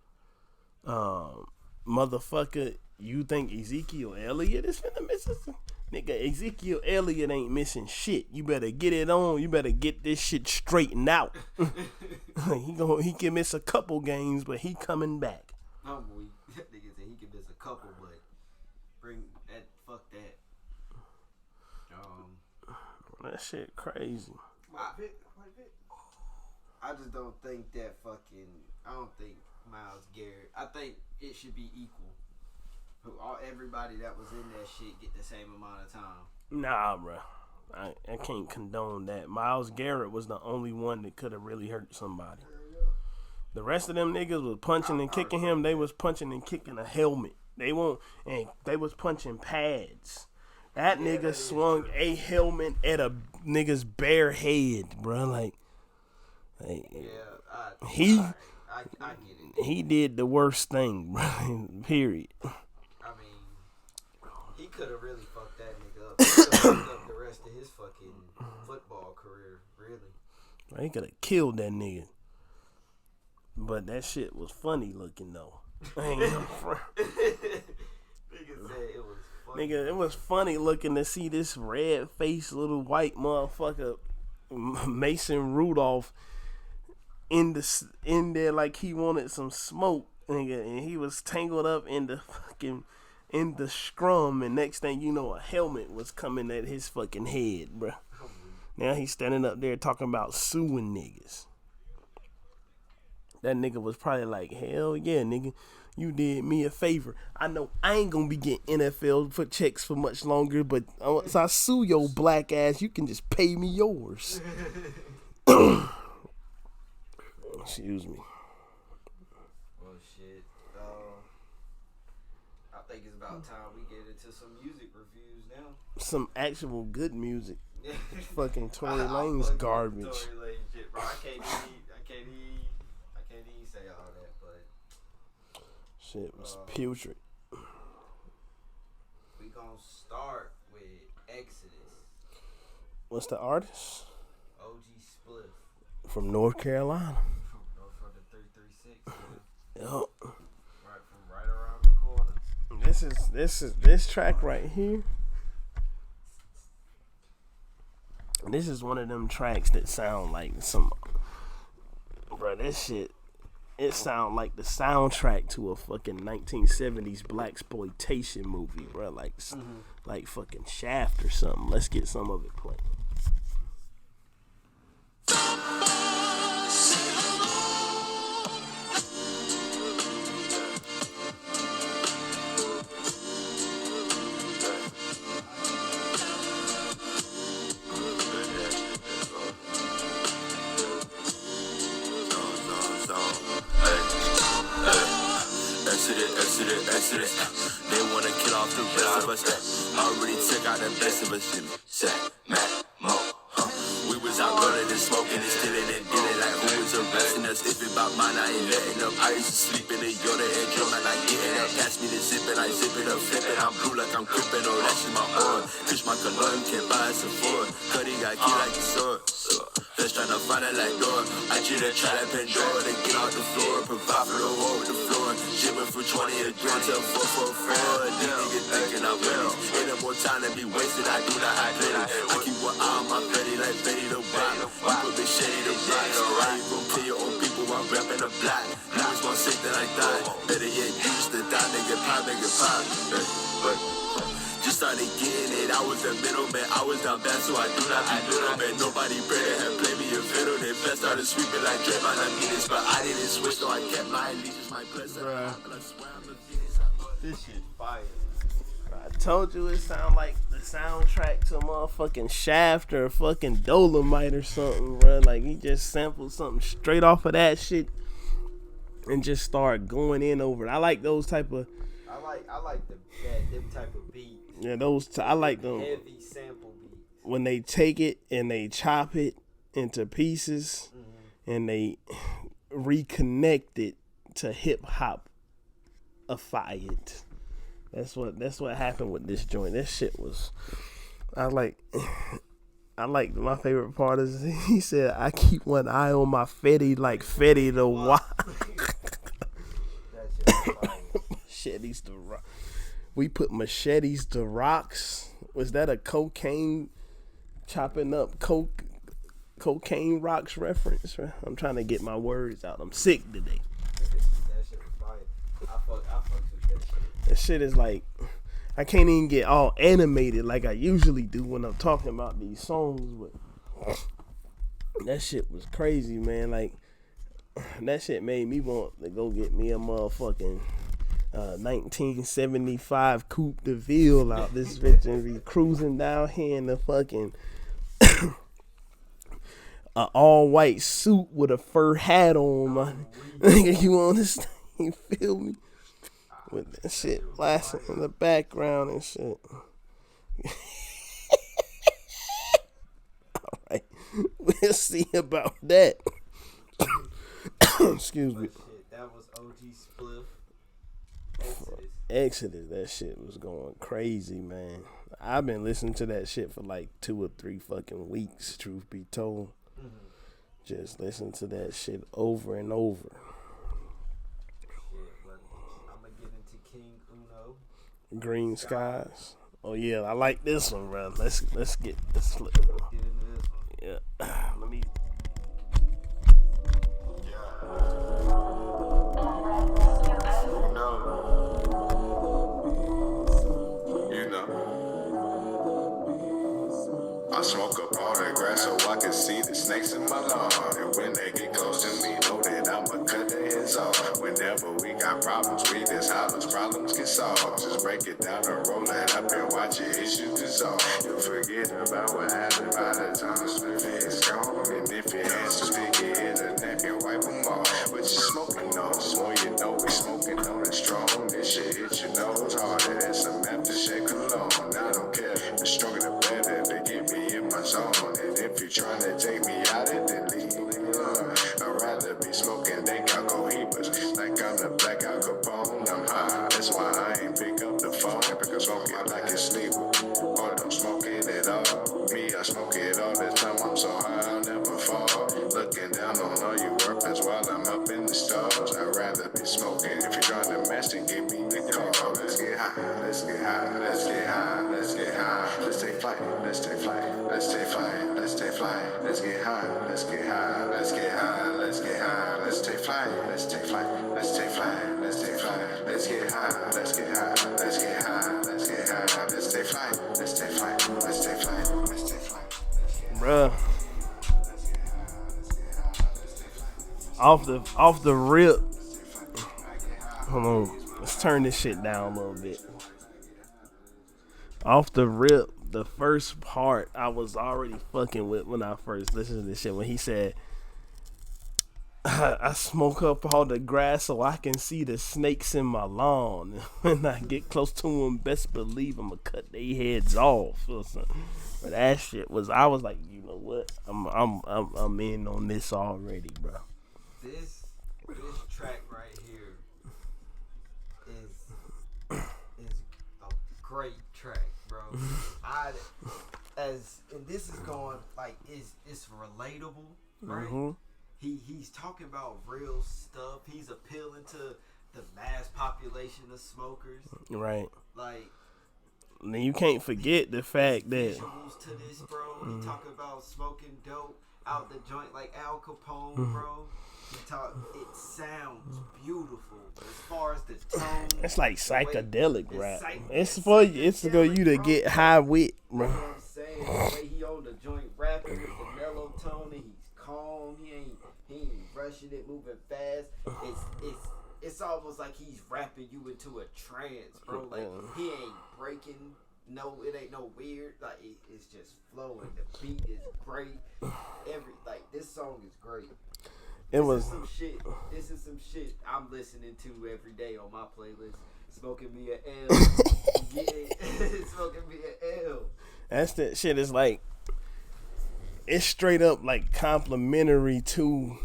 motherfucker, you think Ezekiel Elliott is finna miss this? Nigga, Ezekiel Elliott ain't missing shit. You better get it on. You better get this shit straightened out. He can miss a couple games, but he coming back. I'm weak. Nigga said he can miss a couple, but bring that. Fuck that. That shit crazy. I just don't think that fucking. I don't think Myles Garrett. I think it should be equal. Everybody that was in that shit get the same amount of time. Nah, bro. I can't condone that. Myles Garrett was the only one that could have really hurt somebody. The rest of them niggas was punching and kicking him. They was punching and kicking a helmet. They was punching pads. That nigga swung a helmet at a nigga's bare head, bro. Like I get it. He did the worst thing, bro. Period. I mean, he could have really fucked that nigga up. He could have fucked up the rest of his fucking football career, really. He could have killed that nigga. But that shit was funny looking though. Nigga said it was funny. Nigga, it was funny looking to see this red faced little white motherfucker Mason Rudolph in there like he wanted some smoke, nigga, and he was tangled up in the scrum, and next thing you know, a helmet was coming at his fucking head, bro. Now he's standing up there talking about suing niggas. That nigga was probably like, hell yeah, nigga, you did me a favor. I know I ain't gonna be getting NFL for checks for much longer, but once I sue your black ass, you can just pay me yours. Excuse me. Well, shit. I think it's about time we get into some music reviews now. Some actual good music. Fucking Tory Lane's garbage. Tory Lane shit, bro. I can't even say all that, but shit was putrid. We gonna start with Exodus. What's the artist? OG SPLiFF. From North Carolina. From the 336. Yep. Right from right around the corner. This track right here. This is one of them tracks that sound like some, bro. This shit, it sound like the soundtrack to a fucking 1970s blaxploitation movie, bro. Like fucking Shaft or something. Let's get some of it playing. Exodus. They wanna kill off the rest of us. Already took out the best of us. Set, man, mo. We was out rolling and smoking and stealing and dealing like who was arresting us. If it about mine, I ain't letting up. I used to sleep in the Yoda and drum and I getting up. Pass me the zip and I zip it up, flip it. I'm blue like I'm crippin'. Oh, that's just my oil. Fish my cologne, can't buy us a Ford. Cuddy got key like a sword. Just tryna find it like door. I treat her try that Pandora to get off the floor. Provide for the whole with the floor. Shipping for 20 a grand till 444. These niggas thinking I'm ready. Ain't no more time to be wasted. I do not act ready. I keep one eye on my Betty like Betty the Rock. We put Big Shady the block. Alright, you gon' kill your own people while reppin' the block. You was gon' say that I died. Better yet, you used to die, nigga pop. But just started getting it. I was the middleman. I was down bad, so I do not be middleman. Nobody better have played me a fiddle. They best started sweeping like Draymond. I mean this, but I didn't switch, so I kept my allegiance. My blessing. This shit fire. I told you it sound like the soundtrack to motherfucking Shaft or fucking Dolomite or something, bro. Like he just sampled something straight off of that shit and just start going in over it. I like those type of. I like them type of beats. Yeah, I like them. Heavy sample beats. When they take it and they chop it into pieces, and they reconnect it to hip hop, it. That's what happened with this joint. That shit was. I like my favorite part is he said, I keep one eye on my Fetty like Fetty the Wild. Machetes to rock. We put machetes to rocks. Was that a cocaine chopping up cocaine rocks reference? Right? I'm trying to get my words out. I'm sick today. That shit was fire. I fucked with that shit. That shit is like, I can't even get all animated like I usually do when I'm talking about these songs, but that shit was crazy, man. Like, that shit made me want to go get me a motherfucking 1975 Coupe de Ville out this bitch and be cruising down here in the fucking all white suit with a fur hat on, man. You understand? You feel me? With that shit blasting in the background and shit. Alright, we'll see about that. Excuse me. That was OG SPLiFF. Exodus, that shit was going crazy, man. I've been listening to that shit for like 2 or 3 fucking weeks, truth be told. Just listen to that shit over and over. I'm gonna get into King Uno. Green Skies. Oh yeah, I like this one, bro. Let's get this flip. Get into this one. Yeah. Let me. I smoke up all that grass so I can see the snakes in my lawn. And when they get close to me, know that I'ma cut their heads off. Whenever we got problems, we just hollers, problems get solved. Just break it down and roll it up and watch your issues dissolve. You'll forget about what happened by the time Smith is gone. And if your hands too sticky, hit a napkin, wipe them off. What you smoking on? The more you know we smoking on it strong. This shit hit your nose harder than some aftershave cologne. I don't care, the stronger the better to get me in my zone. And if you're trying to take me out of the league, I'd rather be smoking than alcohol heapers. Like I'm the black Al Capone, I'm high. That's why I ain't pick up the phone. Because smoking like it's sleeper. Or don't smoke it at all. Me, I smoke it all the time. I'm so high, I'll never fall. Looking down on all you workers while I'm up in the stars. I'd rather be smoking. If you're trying to match, then give me the call. Let's get high, let's get high, let's get high, let's get high. Let's take flight, let's take flight, let's take flight, let's take flight. Let's get high, let's get high, let's get high, let's get high. Let's take flight, let's take flight, let's take flight, let's take flight. Let's get high, let's get high, let's get high, let's get high. Let's take flight, let's take flight, let's take flight, let's take flight. Bruh. Off the rip. Hold on. Let's turn this shit down a little bit. Off the rip, the first part I was already fucking with when I first listened to this shit. When he said, I smoke up all the grass so I can see the snakes in my lawn. When I get close to them, best believe I'm gonna cut their heads off or something. But that shit was, I was like, you know what? I'm in on this already, bro. This track right here is a great track, bro. And this is going like it's relatable, right? Mm-hmm. He's talking about real stuff. He's appealing to the mass population of smokers, Right. like. And then you can't forget the fact that Visuals to this, bro. He talking about smoking dope out the joint like Al Capone, bro. It sounds beautiful as far as the tone. it's like psychedelic the rap. psych- It's for you to bro. get high with, bro. You know what I'm saying? The way he on the joint rapping with the mellow tone, and he's calm. He ain't rushing it, moving fast. It's almost like he's rapping you into a trance, bro. Like he ain't breaking. No, it ain't no weird. Like it's just flowing. The beat is great. This song is great. It was some shit. This is some shit I'm listening to every day on my playlist. Smoking me an L. Smoking me an L. That's that shit. Is like it's straight up like complimentary to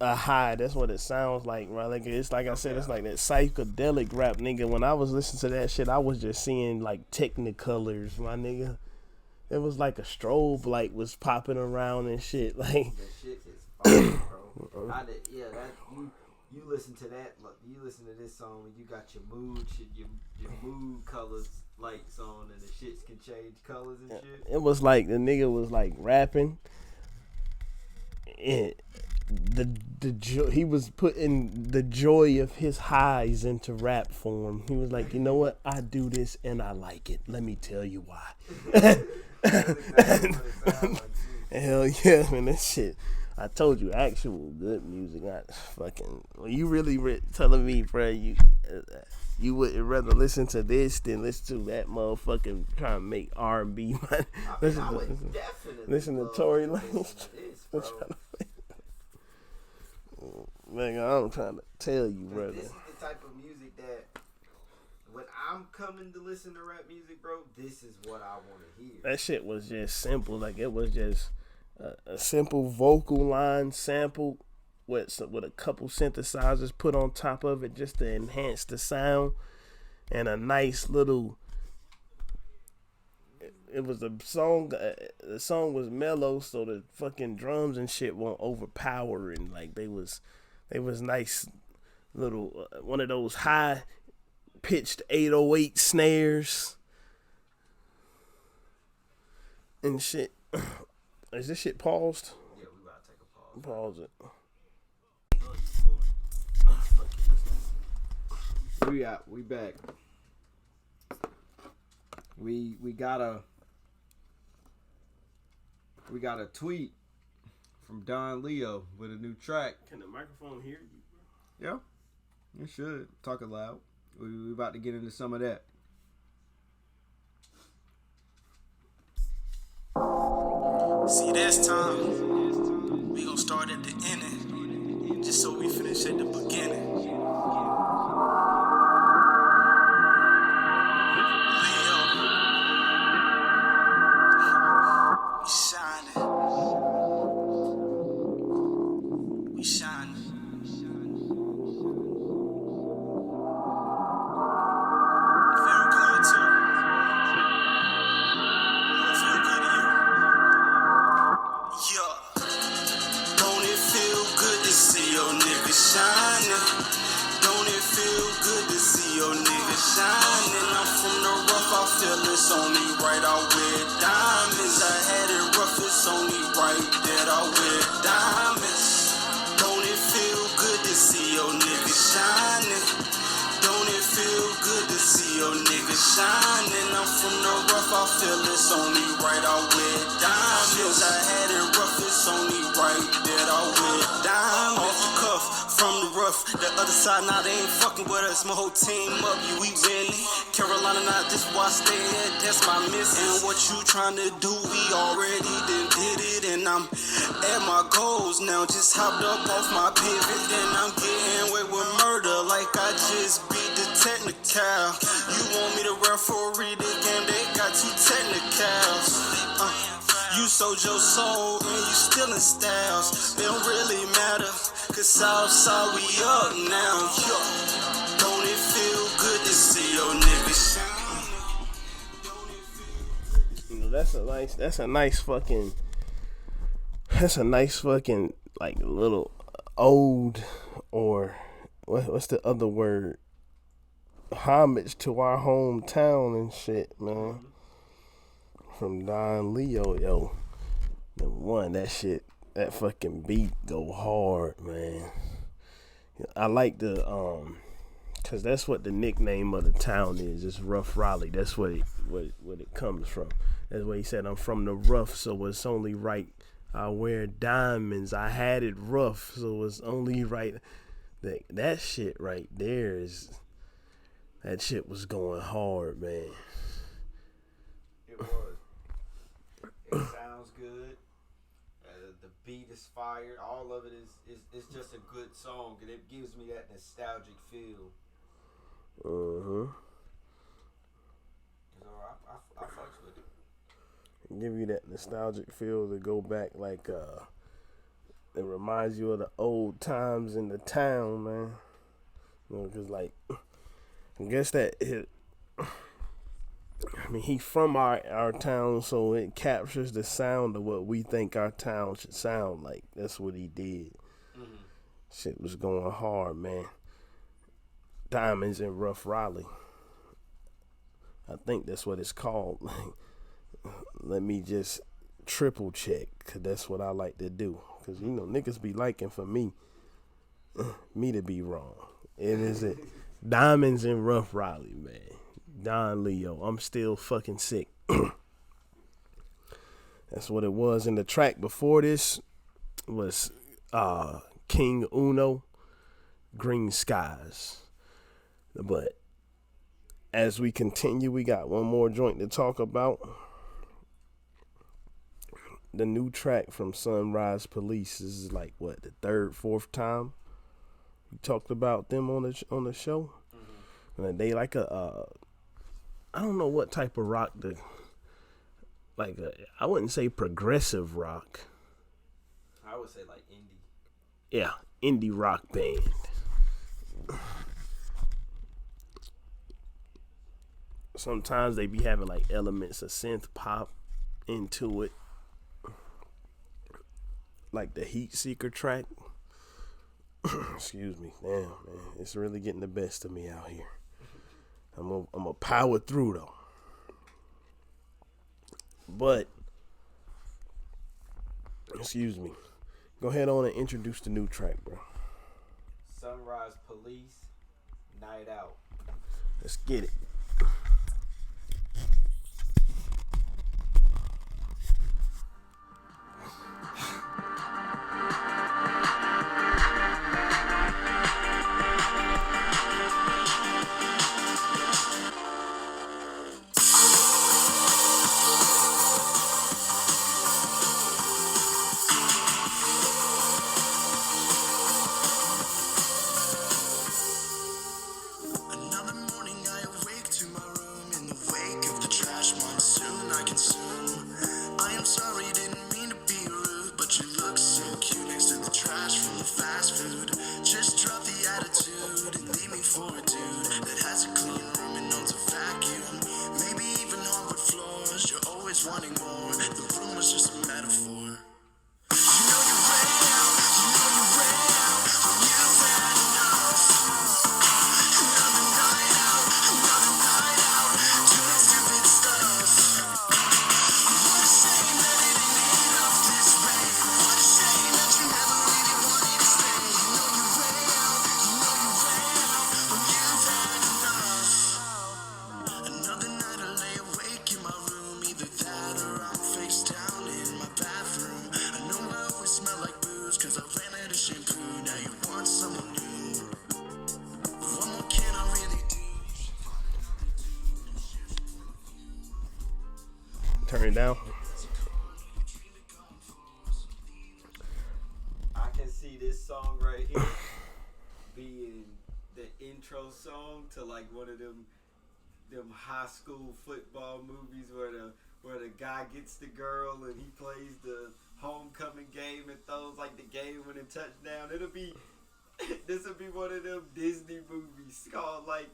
a high. That's what it sounds like, right? Like it's like I said, it's like that psychedelic rap, nigga. When I was listening to that shit, I was just seeing like technicolors, my nigga. It was like a strobe light was popping around and shit. Like that shit is fire, bro. You listen to that. You listen to this song and you got your mood shit, your mood colors lights on, and the shits can change colors and shit. It was like the nigga was like rapping, and he was putting the joy of his highs into rap form. He was like, you know what? I do this and I like it. Let me tell you why. That's exactly what it sounds like too. Hell yeah, man, that shit. I told you, actual good music. Not fucking. Well, you really telling me, bro, you would rather listen to this than listen to that motherfucking trying to make R&B. I would definitely listen to love Tory to Lanez. listen to this, bro. Nigga, I'm trying to tell you, brother. This is the type of music that when I'm coming to listen to rap music, bro, this is what I want to hear. That shit was just simple. Like it was just a simple vocal line sample with a couple synthesizers put on top of it just to enhance the sound, and a nice little. It was a song. The song was mellow, so the fucking drums and shit weren't overpowering. Like they was nice little one of those high pitched 808 snares and shit. Is this shit paused? Yeah, we about to take a pause. Pause it. We back. We got a tweet from Don Leo with a new track. Can the microphone hear you, bro? Yeah, it should. Talk it loud. We about to get into some of that. See, this time, we gon' start at the ending, just so we finish at the beginning. Leo, we shining. We shining. Feel good too. Feel good to you. Yeah. Don't it feel good to see your nigga shining? Don't it feel good to see your nigga shining? I'm from the rough, I feel it's only right. I wear diamonds. I had it rough, it's only right that I wear diamonds. Don't it feel good to see your nigga shining? Don't it feel good to see your nigga shining? I'm from the rough, I feel it's only right. I wear diamonds. I had it rough, it's only right that I wear diamonds. Off the cuff, from the rough, the other side, now they ain't fucking with us. My whole team up, you we winning. Carolina, not this why I stay at, that's my miss. And what you trying to do, we already did it. And I'm at my goals now, just hopped up off my pivot. And I'm getting away with murder like I just beat the technical. You want me to referee the game, they got two technicals. You sold your soul and you still in styles. It don't really matter, cause Southside we up now. Yo, don't it feel good to see your nigga shine? You know, that's a nice fucking like little ode, or what's the other word? Homage to our hometown and shit, man. From Don Leo, yo. Number one, that fucking beat go hard, man. I like the cause that's what the nickname of the town is. It's Rough Raleigh. That's what it comes from. That's what he said. I'm from the rough, so it's only right. I wear diamonds. I had it rough, so it's only right. That shit right there is. That shit was going hard, man. It was. It sounds good. The beat is fire. All of it is just a good song, and it gives me that nostalgic feel. So I fucks with it. Give you that nostalgic feel to go back, like it reminds you of the old times in the town, man. You know, cause like I guess that he from our town, so it captures the sound of what we think our town should sound like. That's what he did. Shit was going hard, man. Diamondz and Ruff Raleigh. I think that's what it's called. Let me just triple check, cause that's what I like to do. Cause you know niggas be liking for me to be wrong. It is it. Diamondz and Ruff Raleigh, man. Don Leo, I'm still fucking sick. That's what it was. And the track before this was King Uno, Green Skeyes. But as we continue, we got one more joint to talk about. The new track from Sunrise Police. This is like what, the third, fourth time we talked about them on the show. And they like I don't know what type of rock I wouldn't say progressive rock. I would say like indie. Yeah, indie rock band. Sometimes they be having like elements of synth pop into it. Like the Heat Seeker track. Excuse me. Damn, man. It's really getting the best of me out here. I'm gonna power through though. But excuse me. Go ahead on and introduce the new track, bro. Sunrise Police, Night Out. Let's get it. Turn it down. I can see this song right here being the intro song to like one of them high school football movies where the guy gets the girl and he plays the homecoming game and throws like the game-winning touchdown. This will be one of them Disney movies called like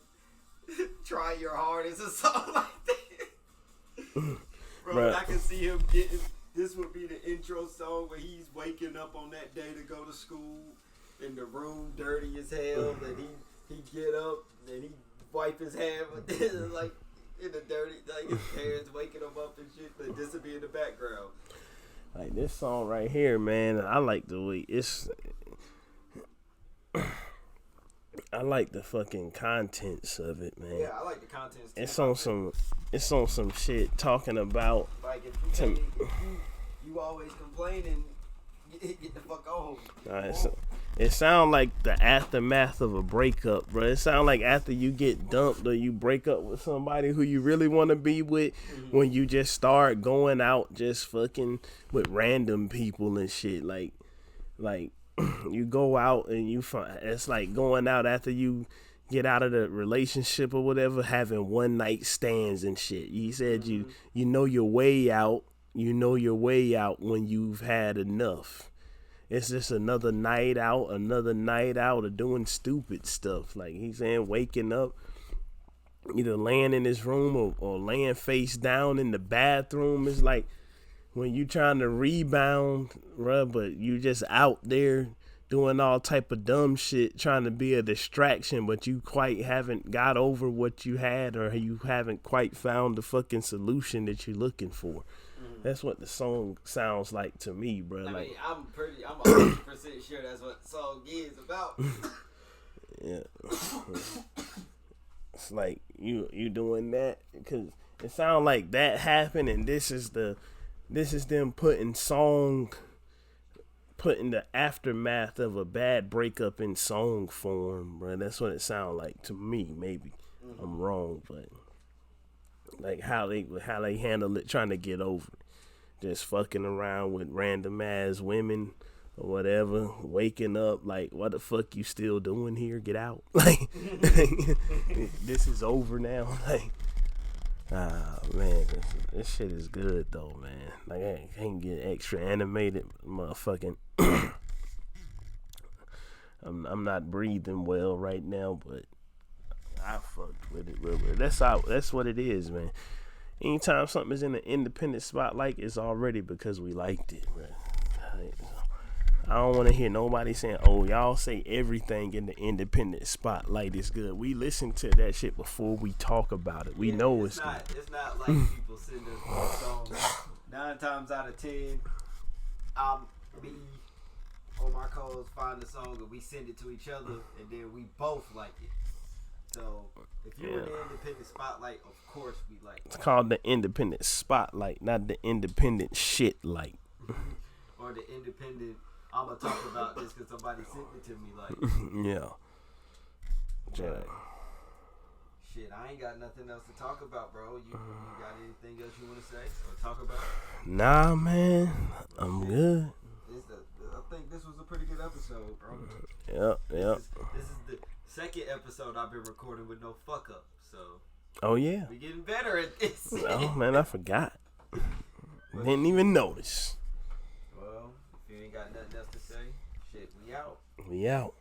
Try Your Hardest or something like that. Bro, right. I can see him getting. This would be the intro song where he's waking up on that day to go to school, and the room dirty as hell, and he get up and he wipe his hand like in the dirty, like his parents waking him up and shit. But this would be in the background. Like this song right here, man. I like the way it's. I like the fucking contents of it, man. Yeah, I like the contents too. It's on some shit talking about. Like if you always complaining, get the fuck on. Alright, It sound like the aftermath of a breakup, bro. It sound like after you get dumped or you break up with somebody who you really want to be with, when you just start going out just fucking with random people and shit. Like you go out and you find it's like going out after you get out of the relationship or whatever, having one night stands and shit. You said you know your way out. You know your way out when you've had enough. It's just another night out of doing stupid stuff. Like he's saying, waking up, either laying in his room or laying face down in the bathroom. It's like when you trying to rebound, bruh, but you just out there doing all type of dumb shit, trying to be a distraction, but you quite haven't got over what you had, or you haven't quite found the fucking solution that you're looking for. That's what the song sounds like to me, bro. I like, mean, I'm 100% sure that's what the song is about. Yeah. It's like you doing that because it sounds like that happened, and this is them putting the aftermath of a bad breakup in song form, bro. That's what it sounds like to me. Maybe I'm wrong, but like how they handle it, trying to get over it. Just fucking around with random ass women or whatever, waking up like, what the fuck you still doing here? Get out. Like, this is over now. Like, man, this shit is good though, man. Like, I can't get extra animated, motherfucking. I'm not breathing well right now, but I fucked with it real good. That's what it is, man. Anytime something is in the independent spotlight, it's already because we liked it, bro. I don't want to hear nobody saying, "Oh, y'all say everything in the independent spotlight is good." We listen to that shit before we talk about it. We know it's good. It's not like people send us songs 9 times out of 10. Me or my co-host find the song and we send it to each other, and then we both like it. So if you're in the independent spotlight, of course we like it. It's called the independent spotlight, not the independent shit light. Or the independent, I'm going to talk about this because somebody sent it to me like. Yeah. Jack. Shit, I ain't got nothing else to talk about, bro. You got anything else you want to say or talk about? Nah, man. I'm good. I think this was a pretty good episode, bro. Yep. This is the second episode I've been recording with no fuck up, so. Oh, yeah. We getting better at this. Oh, man, I forgot. Didn't even notice. Well, if you ain't got nothing else to say, shit, we out. We out.